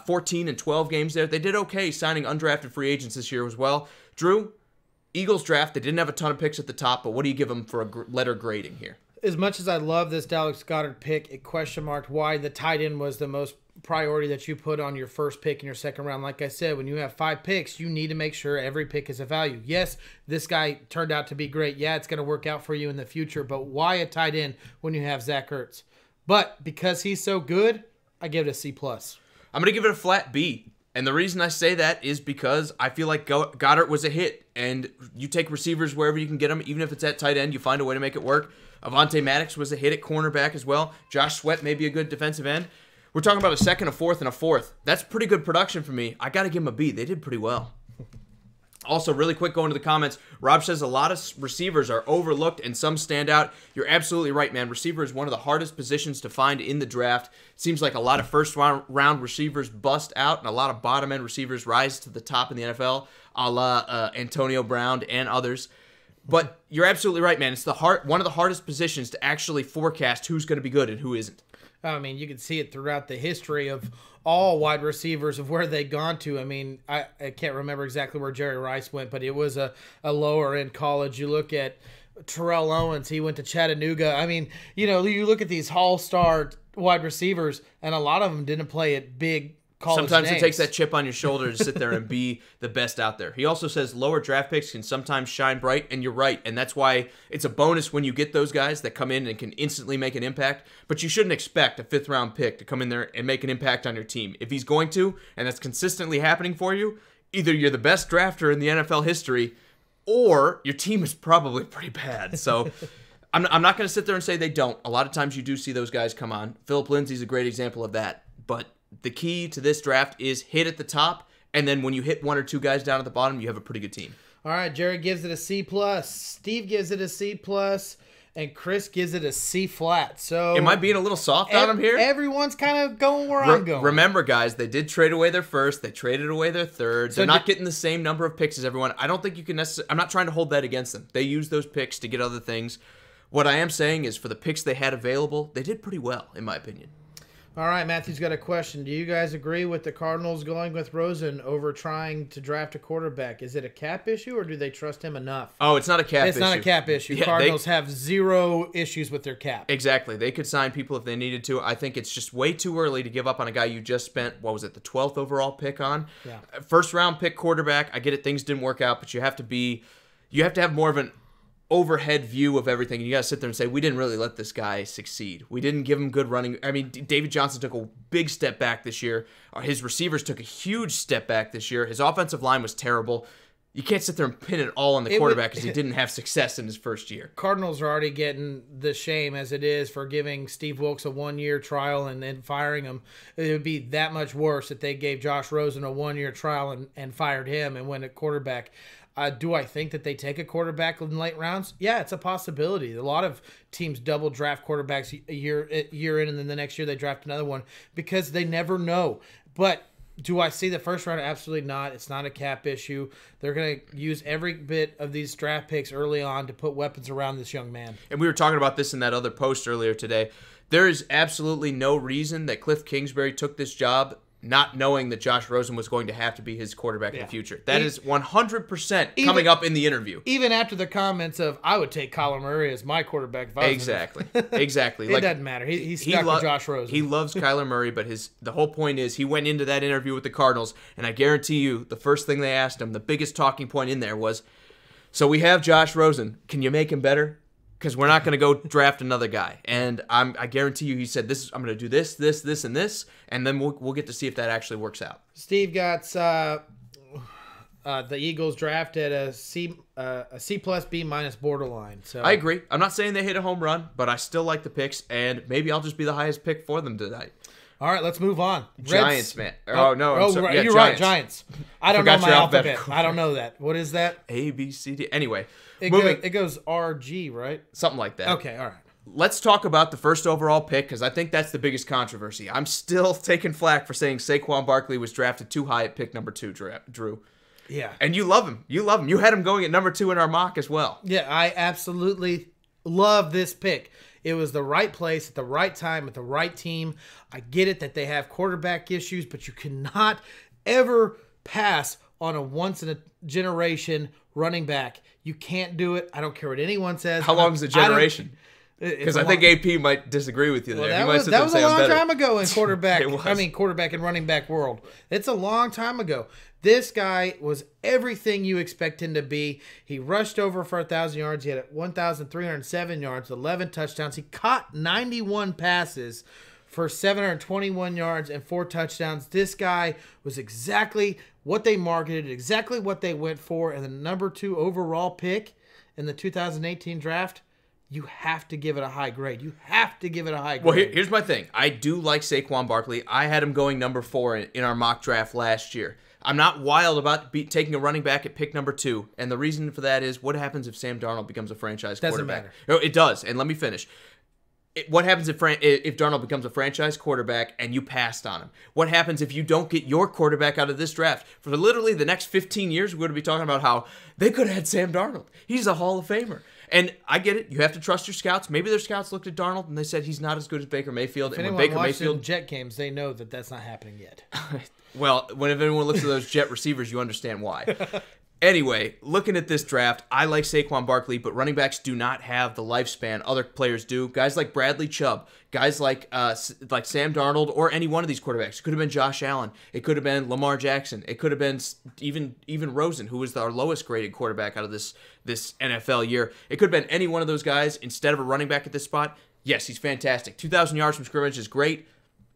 14 and 12 games there. They did okay signing undrafted free agents this year as well. Drew, Eagles draft, they didn't have a ton of picks at the top, but what do you give them for a letter grading here? As much as I love this Dallas Goedert pick, it question marked why the tight end was the most priority that you put on your first pick in your 2nd round. Like I said, when you have 5 picks, you need to make sure every pick is a value. Yes, this guy turned out to be great. Yeah, it's going to work out for you in the future, but why a tight end when you have Zach Ertz? But because he's so good, I give it a C+. I'm going to give it a flat B. And the reason I say that is because I feel like Goddard was a hit. And you take receivers wherever you can get them, even if it's at tight end, you find a way to make it work. Avonte Maddox was a hit at cornerback as well. Josh Sweat may be a good defensive end. We're talking about a 2nd, a 4th, and a 4th. That's pretty good production for me. I got to give them a B. They did pretty well. Also, really quick, going to the comments, Rob says a lot of receivers are overlooked and some stand out. You're absolutely right, man. Receiver is one of the hardest positions to find in the draft. Seems like a lot of first-round receivers bust out and a lot of bottom-end receivers rise to the top in the NFL, a la Antonio Brown and others. But you're absolutely right, man. It's one of the hardest positions to actually forecast who's going to be good and who isn't. I mean, you can see it throughout the history of all wide receivers of where they've gone to. I mean, I can't remember exactly where Jerry Rice went, but it was a lower-end college. You look at Terrell Owens. He went to Chattanooga. I mean, you look at these all-star wide receivers, and a lot of them didn't play at big college Sometimes names. It takes that chip on your shoulder to sit there and be the best out there. He also says lower draft picks can sometimes shine bright, and you're right. And that's why it's a bonus when you get those guys that come in and can instantly make an impact. But you shouldn't expect a 5th-round pick to come in there and make an impact on your team. If he's going to, and that's consistently happening for you, either you're the best drafter in the NFL history, or your team is probably pretty bad. So I'm not going to sit there and say they don't. A lot of times you do see those guys come on. Phillip Lindsay's a great example of that. But the key to this draft is hit at the top, and then when you hit 1 or 2 guys down at the bottom, you have a pretty good team. All right, Jerry gives it a C+, Steve gives it a C+, and Chris gives it a C flat. So am I being a little soft on him here? Everyone's kind of going where I'm going. Remember, guys, they did trade away their 1st. They traded away their 3rd. They're not getting the same number of picks as everyone. I don't think you can necessarily. I'm not trying to hold that against them. They used those picks to get other things. What I am saying is for the picks they had available, they did pretty well, in my opinion. All right, Matthew's got a question. Do you guys agree with the Cardinals going with Rosen over trying to draft a quarterback? Is it a cap issue, or do they trust him enough? Oh, it's not a cap issue. It's not a cap issue. Yeah, Cardinals have zero issues with their cap. Exactly. They could sign people if they needed to. I think it's just way too early to give up on a guy you just spent, what was it, the 12th overall pick on? Yeah. First round pick quarterback. I get it, things didn't work out, but you have to have more of an overhead view of everything. You got to sit there and say, we didn't really let this guy succeed. We didn't give him good running. I mean, David Johnson took a big step back this year. His receivers took a huge step back this year. His offensive line was terrible. You can't sit there and pin it all on the quarterback because he didn't have success in his first year. Cardinals are already getting the shame as it is for giving Steve Wilkes a one-year trial and then firing him. It would be that much worse if they gave Josh Rosen a one-year trial and fired him and went at quarterback. Do I think that they take a quarterback in late rounds? Yeah, it's a possibility. A lot of teams double draft quarterbacks a year in, and then the next year they draft another one because they never know. But do I see the first round? Absolutely not. It's not a cap issue. They're going to use every bit of these draft picks early on to put weapons around this young man. And we were talking about this in that other post earlier today. There is absolutely no reason that Cliff Kingsbury took this job not knowing that Josh Rosen was going to have to be his quarterback in the future. That is 100% coming up in the interview. Even after the comments of, I would take Kyler Murray as my quarterback if I was Exactly. Exactly. It doesn't matter. He's stuck with Josh Rosen. He loves Kyler Murray, but the whole point is he went into that interview with the Cardinals, and I guarantee you the first thing they asked him, the biggest talking point in there was, so we have Josh Rosen. Can you make him better? Because we're not going to go draft another guy. And I guarantee you he said, I'm going to do this, and this, and then we'll get to see if that actually works out. Steve got the Eagles drafted a C plus B minus borderline. So I agree. I'm not saying they hit a home run, but I still like the picks, and maybe I'll just be the highest pick for them tonight. All right, let's move on. Giants, man. Oh, no. Right. You're right, Giants. I don't know my alphabet. I don't know that. What is that? A, B, C, D. Anyway. It goes RG, right? Something like that. Okay, all right. Let's talk about the first overall pick because I think that's the biggest controversy. I'm still taking flack for saying Saquon Barkley was drafted too high at pick number 2, Drew. Yeah. And you love him. You love him. You had him going at number 2 in our mock as well. Yeah, I absolutely love this pick. It was the right place at the right time with the right team. I get it that they have quarterback issues, but you cannot ever pass on a once-in-a-generation running back. You can't do it. I don't care what anyone says. How long is a generation? Because I think AP might disagree with you there. That was a long time ago in quarterback. Quarterback and running back world. It's a long time ago. This guy was everything you expect him to be. He rushed over for 1,000 yards. He had 1,307 yards, 11 touchdowns. He caught 91 passes for 721 yards and 4 touchdowns. This guy was exactly what they marketed, exactly what they went for, and the number 2 overall pick in the 2018 draft. You have to give it a high grade. You have to give it a high grade. Well, here's my thing. I do like Saquon Barkley. I had him going number 4 in our mock draft last year. I'm not wild about taking a running back at pick number 2, and the reason for that is what happens if Sam Darnold becomes a franchise quarterback? Doesn't matter. It does, and let me finish. What happens if Darnold becomes a franchise quarterback and you passed on him? What happens if you don't get your quarterback out of this draft? For literally the next 15 years, we're going to be talking about how they could have had Sam Darnold. He's a Hall of Famer. And I get it. You have to trust your scouts. Maybe their scouts looked at Darnold and they said he's not as good as Baker Mayfield. If anyone watched Jet games, they know that that's not happening yet. Well, whenever anyone looks at those Jet receivers, you understand why. Anyway, looking at this draft, I like Saquon Barkley, but running backs do not have the lifespan other players do. Guys like Bradley Chubb, guys like Sam Darnold, or any one of these quarterbacks. It could have been Josh Allen. It could have been Lamar Jackson. It could have been even Rosen, who was our lowest graded quarterback out of this NFL year. It could have been any one of those guys instead of a running back at this spot. Yes, he's fantastic. 2,000 yards from scrimmage is great,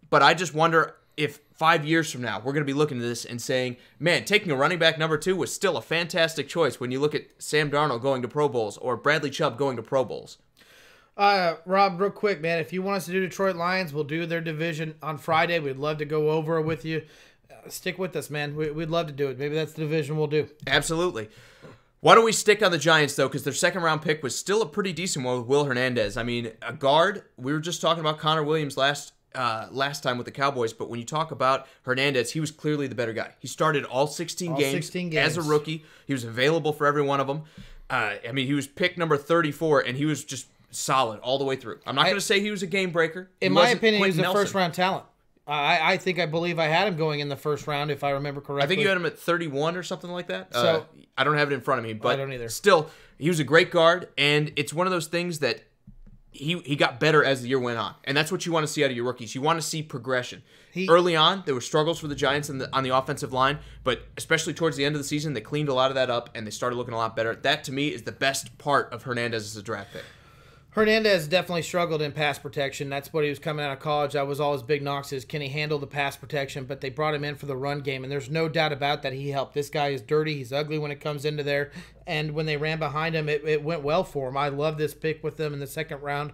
but I just wonder if 5 years from now, we're going to be looking at this and saying, man, taking a running back number 2 was still a fantastic choice when you look at Sam Darnold going to Pro Bowls or Bradley Chubb going to Pro Bowls. Rob, real quick, man, if you want us to do Detroit Lions, we'll do their division on Friday. We'd love to go over it with you. Stick with us, man. We'd love to do it. Maybe that's the division we'll do. Absolutely. Why don't we stick on the Giants, though, because their second-round pick was still a pretty decent one with Will Hernandez. I mean, a guard, we were just talking about Connor Williams last time with the Cowboys, but when you talk about Hernandez, he was clearly the better guy. He started all 16 games as a rookie. He was available for every one of them. I mean, he was pick number 34, and he was just solid all the way through. I'm not going to say he was a game breaker. In my opinion, he was a first-round talent. I think I believe I had him going in the first round, if I remember correctly. I think you had him at 31 or something like that. So I don't have it in front of me, but I don't either. Still, he was a great guard, and it's one of those things that he got better as the year went on, and that's what you want to see out of your rookies. You want to see progression. Early on, there were struggles for the Giants on the offensive line, but especially towards the end of the season, they cleaned a lot of that up, and they started looking a lot better. That, to me, is the best part of Hernandez as a draft pick. Hernandez definitely struggled in pass protection. That's what he was coming out of college. That was all his big knocks is, can he handle the pass protection? But they brought him in for the run game, and there's no doubt about that he helped. This guy is dirty. He's ugly when it comes into there. And when they ran behind him, it went well for him. I love this pick with them in the second round.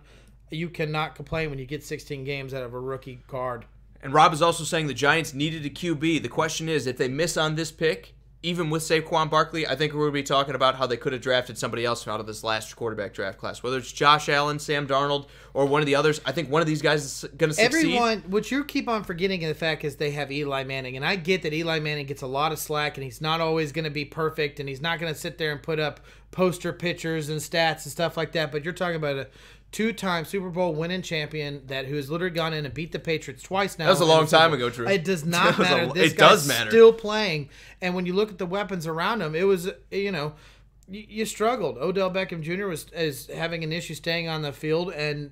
You cannot complain when you get 16 games out of a rookie guard. And Rob is also saying the Giants needed a QB. The question is, if they miss on this pick, even with Saquon Barkley, I think we're going to be talking about how they could have drafted somebody else out of this last quarterback draft class. Whether it's Josh Allen, Sam Darnold, or one of the others, I think one of these guys is going to succeed. What you keep on forgetting in the fact is they have Eli Manning. And I get that Eli Manning gets a lot of slack, and he's not always going to be perfect, and he's not going to sit there and put up poster pictures and stats and stuff like that. But you're talking about a two-time Super Bowl winning champion who has literally gone in and beat the Patriots twice now. That was a long time ago, Drew. It does not matter. This it guy's does matter. Still playing. And when you look at the weapons around him, it was, you struggled. Odell Beckham Jr. is having an issue staying on the field, and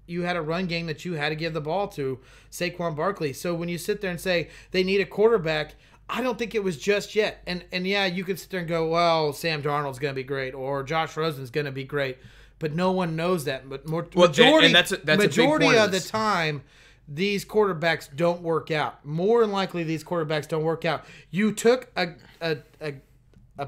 you had a run game that you had to give the ball to Saquon Barkley. So when you sit there and say they need a quarterback, I don't think it was just yet. And yeah, you could sit there and go, well, Sam Darnold's going to be great, or Josh Rosen's going to be great. But no one knows that. But majority that's a big majority point of the time, these quarterbacks don't work out. More than likely, these quarterbacks don't work out. You took a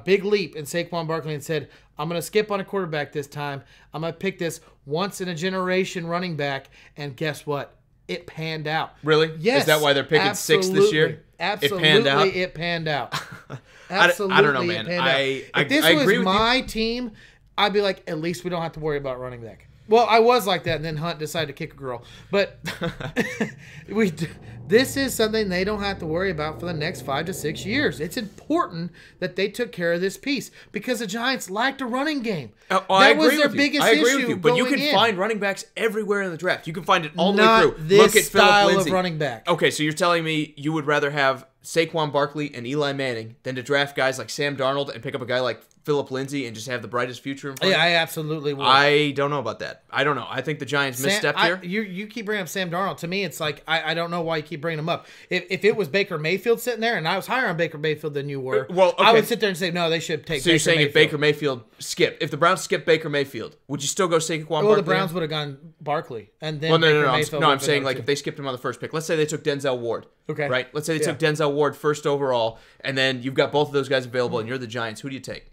big leap in Saquon Barkley and said, I'm going to skip on a quarterback this time. I'm going to pick this once-in-a-generation running back. And guess what? It panned out. Really? Yes. Is that why they're picking sixth this year? Absolutely. It panned out. Absolutely. I don't know, man. If this was my team, I'd be like, at least we don't have to worry about running back. Well, I was like that, and then Hunt decided to kick a girl. But this is something they don't have to worry about for the next 5 to 6 years. It's important that they took care of this piece because the Giants lacked a running game. That was their biggest issue. I agree with you, but you can find running backs everywhere in the draft. You can find it all the way through. This Look at style Phillip Lindsay. of running back. Okay, so you're telling me you would rather have Saquon Barkley and Eli Manning than to draft guys like Sam Darnold and pick up a guy like Phillip Lindsay and just have the brightest future in front of Yeah, I absolutely would. I don't know about that. I don't know. I think the Giants misstepped here. You keep bringing up Sam Darnold. To me, it's like, I don't know why you keep bringing him up. If it was Baker Mayfield sitting there, and I was higher on Baker Mayfield than you were, well, okay. I would sit there and say, no, they should take Baker Mayfield. So you're saying if Baker Mayfield if the Browns skip Baker Mayfield, would you still go Saquon Barkley? Well, the Browns would have gone Barkley. And then No, I'm saying like if they skipped him on the first pick. Let's say they took Denzel Ward. Okay. Right? Let's say they took Denzel Ward first overall, and then you've got both of those guys available, and you're the Giants. Who do you take?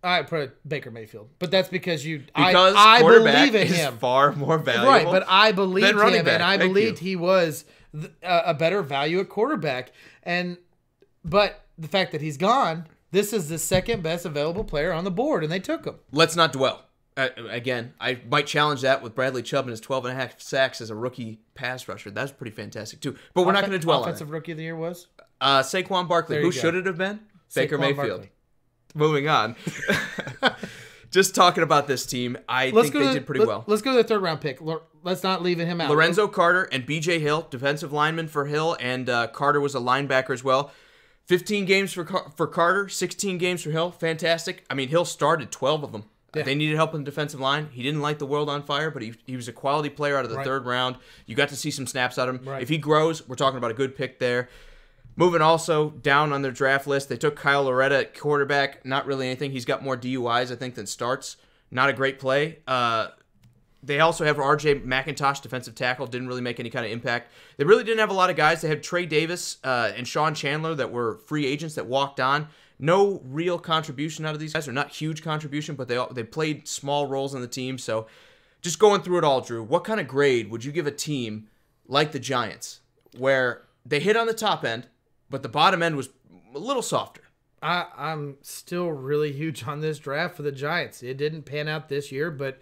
I put Baker Mayfield, but that's because I believe in him. Is far more valuable, right? But I believed him, and I believed he he was a better value at quarterback. But the fact that he's gone, this is the second best available player on the board, and they took him. Let's not dwell. Again, I might challenge that with Bradley Chubb and his 12.5 sacks as a rookie pass rusher. That's pretty fantastic too. But we're not going to dwell on it. Offensive Rookie of the Year was Saquon Barkley. Who should it have been? Baker Mayfield. Barkley. Moving on. Just talking about this team, I think they did pretty well. Let's go to the third round pick. Let's not leave him out. Lorenzo Carter and B.J. Hill, defensive lineman for Hill, and Carter was a linebacker as well. 15 games for Carter, 16 games for Hill. Fantastic. I mean, Hill started 12 of them. Yeah. They needed help in the defensive line. He didn't light the world on fire, but he was a quality player out of the third round. You got to see some snaps out of him. Right. If he grows, we're talking about a good pick there. Moving also down on their draft list, they took Kyle Loretta at quarterback. Not really anything. He's got more DUIs, I think, than starts. Not a great play. They also have R.J. McIntosh, defensive tackle. Didn't really make any kind of impact. They really didn't have a lot of guys. They had Trey Davis and Sean Chandler that were free agents that walked on. No real contribution out of these guys. They're not huge contribution, but they played small roles on the team. So just going through it all, Drew, what kind of grade would you give a team like the Giants where they hit on the top end, but the bottom end was a little softer? I'm still really huge on this draft for the Giants. It didn't pan out this year, but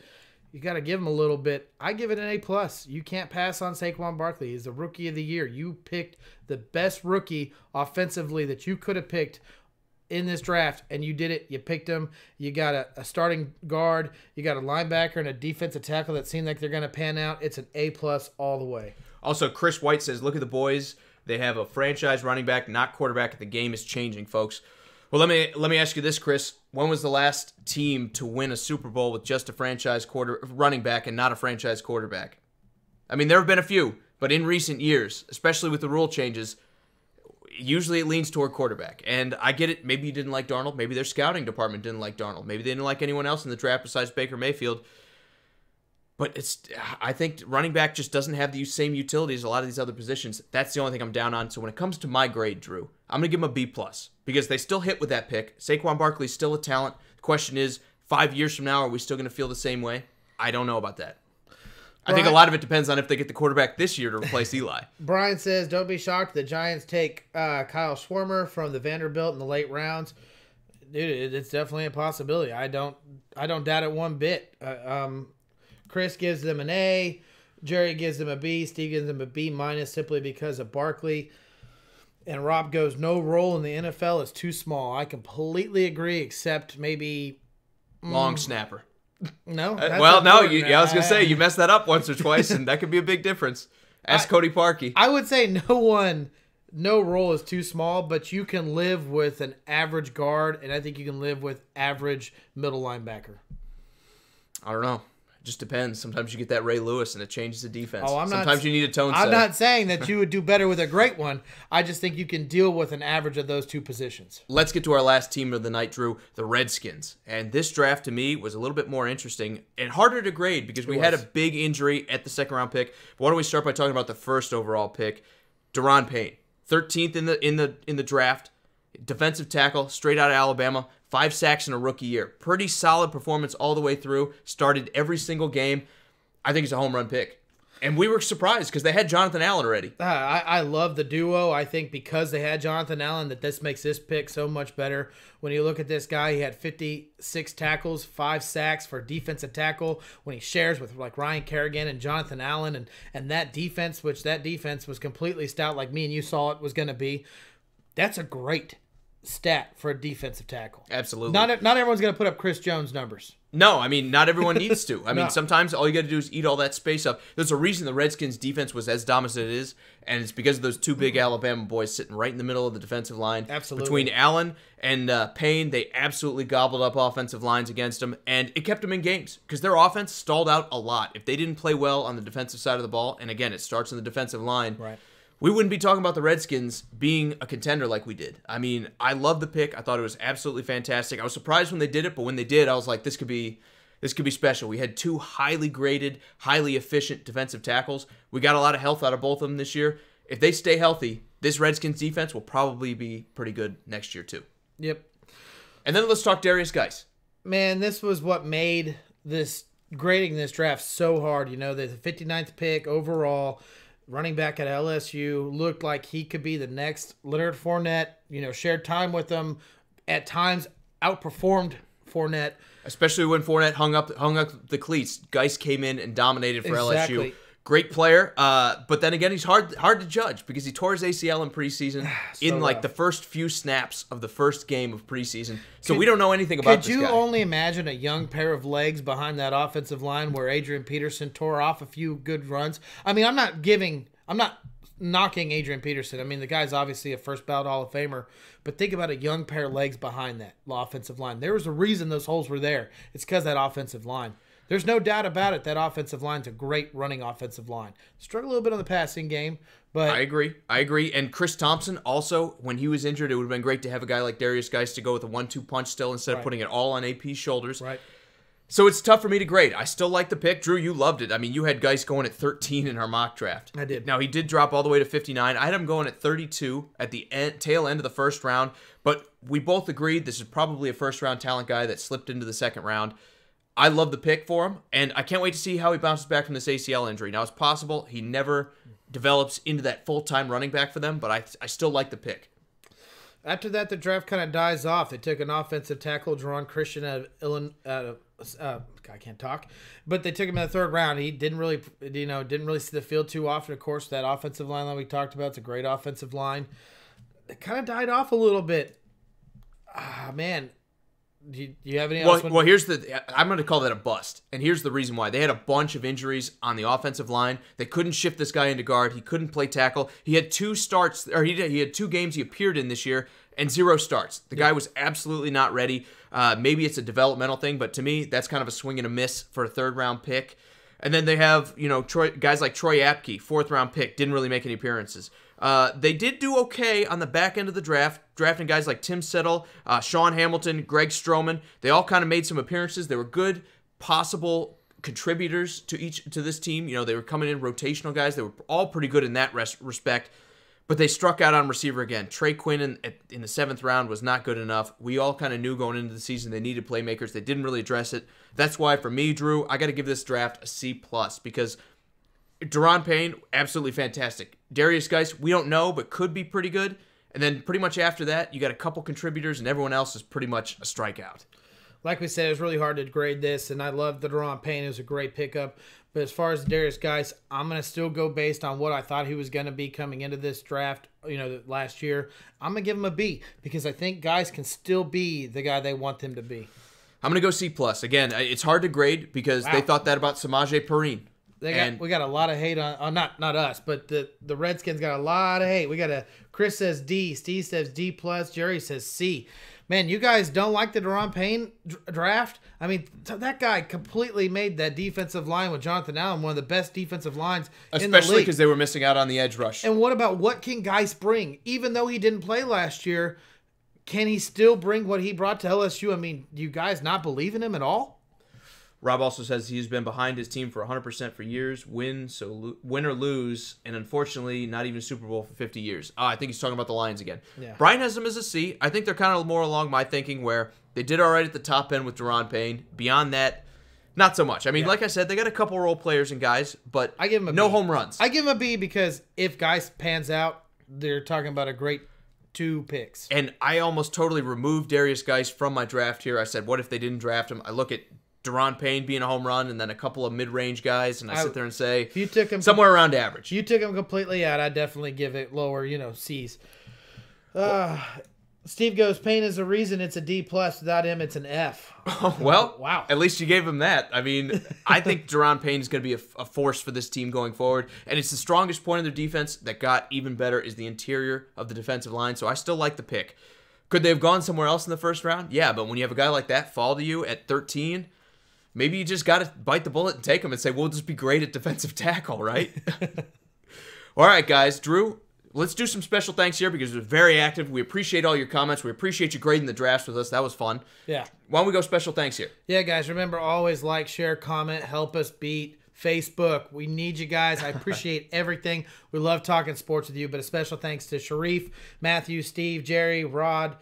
you got to give them a little bit. I give it an A+. You can't pass on Saquon Barkley. He's the Rookie of the Year. You picked the best rookie offensively that you could have picked in this draft, and you did it. You picked them. You got a starting guard. You got a linebacker and a defensive tackle that seem like they're going to pan out. It's an A+ all the way. Also, Chris White says, look at the boys. They have a franchise running back, not quarterback. The game is changing, folks. Well, let me ask you this, Chris. When was the last team to win a Super Bowl with just a franchise running back and not a franchise quarterback? I mean, there have been a few, but in recent years, especially with the rule changes, usually it leans toward quarterback. And I get it. Maybe you didn't like Darnold. Maybe their scouting department didn't like Darnold. Maybe they didn't like anyone else in the draft besides Baker Mayfield. But I think running back just doesn't have the same utility as a lot of these other positions. That's the only thing I'm down on. So when it comes to my grade, Drew, I'm going to give them a B+, because they still hit with that pick. Saquon Barkley's still a talent. The question is, 5 years from now, are we still going to feel the same way? I don't know about that. I think a lot of it depends on if they get the quarterback this year to replace Eli. Brian says, don't be shocked the Giants take Kyle Schwarmer from the Vanderbilt in the late rounds. Dude, it's definitely a possibility. I don't doubt it one bit. Chris gives them an A. Jerry gives them a B. Steve gives them a B- simply because of Barkley. And Rob goes, no role in the NFL is too small. I completely agree, except maybe... Long snapper. No. I was going to say, you messed that up once or twice, and that could be a big difference. Ask Cody Parkey. I would say no role is too small, but you can live with an average guard, and I think you can live with average middle linebacker. I don't know. It just depends. Sometimes you get that Ray Lewis, and it changes the defense. Oh, Sometimes you need a tone setter. I'm not saying that you would do better with a great one. I just think you can deal with an average of those two positions. Let's get to our last team of the night, Drew, the Redskins. And this draft, to me, was a little bit more interesting and harder to grade because we had a big injury at the second-round pick. But why don't we start by talking about the first overall pick, Daron Payne, 13th in the draft, defensive tackle, straight out of Alabama. 5 sacks in a rookie year. Pretty solid performance all the way through. Started every single game. I think it's a home run pick. And we were surprised because they had Jonathan Allen already. I love the duo. I think because they had Jonathan Allen that this makes this pick so much better. When you look at this guy, he had 56 tackles, 5 sacks for defensive tackle. When he shares with like Ryan Kerrigan and Jonathan Allen and that defense, which that defense was completely stout like me and you saw it was going to be, that's a great stat for a defensive tackle. Absolutely. Not everyone's going to put up Chris Jones numbers. No, I mean, not everyone needs to. I mean, sometimes all you got to do is eat all that space up. There's a reason the Redskins' defense was as dominant as it is, and it's because of those two big Alabama boys sitting right in the middle of the defensive line. Absolutely. Between Allen and Payne, they absolutely gobbled up offensive lines against them, and it kept them in games because their offense stalled out a lot. If they didn't play well on the defensive side of the ball, and again, it starts in the defensive line, right, we wouldn't be talking about the Redskins being a contender like we did. I mean, I love the pick. I thought it was absolutely fantastic. I was surprised when they did it, but when they did, I was like, this could be special. We had 2 highly graded, highly efficient defensive tackles. We got a lot of health out of both of them this year. If they stay healthy, this Redskins defense will probably be pretty good next year too. Yep. And then let's talk Darius Geis. Man, this was what made this grading this draft so hard. You know, the 59th pick overall. Running back at LSU, looked like he could be the next Leonard Fournette. You know, shared time with him. At times, outperformed Fournette. Especially when Fournette hung up the cleats. Geis came in and dominated for Exactly. LSU. Great player, but then again, he's hard to judge because he tore his ACL in preseason in like the first few snaps of the first game of preseason. So we don't know anything about this guy. Could you only imagine a young pair of legs behind that offensive line where Adrian Peterson tore off a few good runs? I mean, I'm not knocking Adrian Peterson. I mean, the guy's obviously a first ballot Hall of Famer, but think about a young pair of legs behind that offensive line. There was a reason those holes were there. It's because that offensive line. There's no doubt about it. That offensive line's a great running offensive line. Struggle a little bit on the passing game, but I agree. And Chris Thompson also, when he was injured, it would have been great to have a guy like Darius Geis to go with a 1-2 punch still instead of putting it all on AP's shoulders. Right. So it's tough for me to grade. I still like the pick. Drew, you loved it. I mean, you had Geis going at 13 in our mock draft. I did. Now, he did drop all the way to 59. I had him going at 32 at the tail end of the first round, but we both agreed this is probably a first-round talent guy that slipped into the second round. I love the pick for him, and I can't wait to see how he bounces back from this ACL injury. Now, it's possible he never develops into that full-time running back for them, but I still like the pick. After that, the draft kind of dies off. They took an offensive tackle, Jerron Christian, I can't talk, but they took him in the third round. He didn't really see the field too often. Of course, that offensive line that we talked about, it's a great offensive line. It kind of died off a little bit. Man, do you have any else? Well, I'm going to call that a bust. And here's the reason why. They had a bunch of injuries on the offensive line. They couldn't shift this guy into guard. He couldn't play tackle. He had 2 starts, or he had 2 games he appeared in this year and 0 starts. The guy was absolutely not ready. Maybe it's a developmental thing, but to me, that's kind of a swing and a miss for a 3rd-round pick. And then they have, guys like Troy Apke, 4th-round pick, didn't really make any appearances. They did do okay on the back end of the draft, drafting guys like Tim Settle, Sean Hamilton, Greg Stroman. They all kind of made some appearances. They were good, possible contributors to this team. They were coming in rotational guys. They were all pretty good in that respect. But they struck out on receiver again. Trey Quinn in the 7th round was not good enough. We all kind of knew going into the season they needed playmakers. They didn't really address it. That's why, for me, Drew, I got to give this draft a C+, because Daron Payne, absolutely fantastic. Darius Geis, we don't know, but could be pretty good. And then pretty much after that, you got a couple contributors, and everyone else is pretty much a strikeout. Like we said, it was really hard to grade this, and I love the Daron Payne. It was a great pickup. But as far as Darius Geis, I'm going to still go based on what I thought he was going to be coming into this draft, last year. I'm going to give him a B, because I think Geis can still be the guy they want him to be. I'm going to go C+. Again, it's hard to grade because they thought that about Samaje Perine. We got a lot of hate on not us, but the Redskins got a lot of hate. Chris says D, Steve says D+, Jerry says C. Man, you guys don't like the Daron Payne draft? I mean, that guy completely made that defensive line with Jonathan Allen one of the best defensive lines in the league. Especially because they were missing out on the edge rush. And what can Geis bring? Even though he didn't play last year, can he still bring what he brought to LSU? I mean, do you guys not believe in him at all? Rob also says he's been behind his team for 100% for years, win or lose, and unfortunately not even Super Bowl for 50 years. I think he's talking about the Lions again. Yeah. Brian has them as a C. I think they're kind of more along my thinking, where they did all right at the top end with Daron Payne. Beyond that, not so much. I mean, like I said, they got a couple role players and guys, but I give him no B. home runs. I give him a B because if Geis pans out, they're talking about a great 2 picks. And I almost totally removed Darius Geis from my draft here. I said, what if they didn't draft him? I look at Daron Payne being a home run and then a couple of mid-range guys, and I sit there and say, if you took him somewhere around average. You took him completely out, I'd definitely give it lower, C's. Steve goes, Payne is the reason it's a D+. Without him, it's an F. Well, wow. At least you gave him that. I mean, I think Daron Payne is going to be a force for this team going forward, and it's the strongest point of their defense that got even better is the interior of the defensive line, so I still like the pick. Could they have gone somewhere else in the first round? Yeah, but when you have a guy like that fall to you at 13, maybe you just got to bite the bullet and take him and say, we'll just be great at defensive tackle, right? All right, guys. Drew, let's do some special thanks here because it was very active. We appreciate all your comments. We appreciate you grading the drafts with us. That was fun. Yeah. Why don't we go special thanks here? Yeah, guys. Remember, always like, share, comment, help us beat Facebook. We need you guys. I appreciate everything. We love talking sports with you, but a special thanks to Sharif, Matthew, Steve, Jerry, Rob,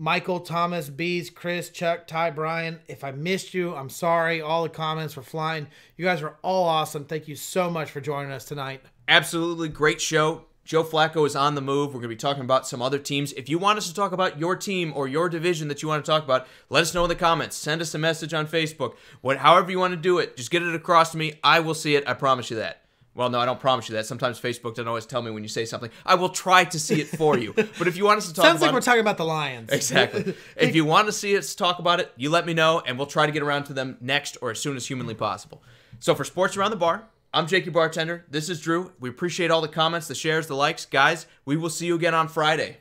Michael, Thomas, Bees, Chris, Chuck, Ty, Brian. If I missed you, I'm sorry. All the comments were flying. You guys are all awesome. Thank you so much for joining us tonight. Absolutely great show. Joe Flacco is on the move. We're going to be talking about some other teams. If you want us to talk about your team or your division that you want to talk about, let us know in the comments. Send us a message on Facebook. However you want to do it, just get it across to me. I will see it. I promise you that. Well, no, I don't promise you that. Sometimes Facebook doesn't always tell me when you say something. I will try to see it for you. But if you want us to talk Sounds about like we're talking about the Lions. Exactly. If you want to see us talk about it, you let me know, and we'll try to get around to them next or as soon as humanly possible. So for Sports Around the Bar, I'm Jake, your bartender. This is Drew. We appreciate all the comments, the shares, the likes. Guys, we will see you again on Friday.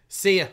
See ya.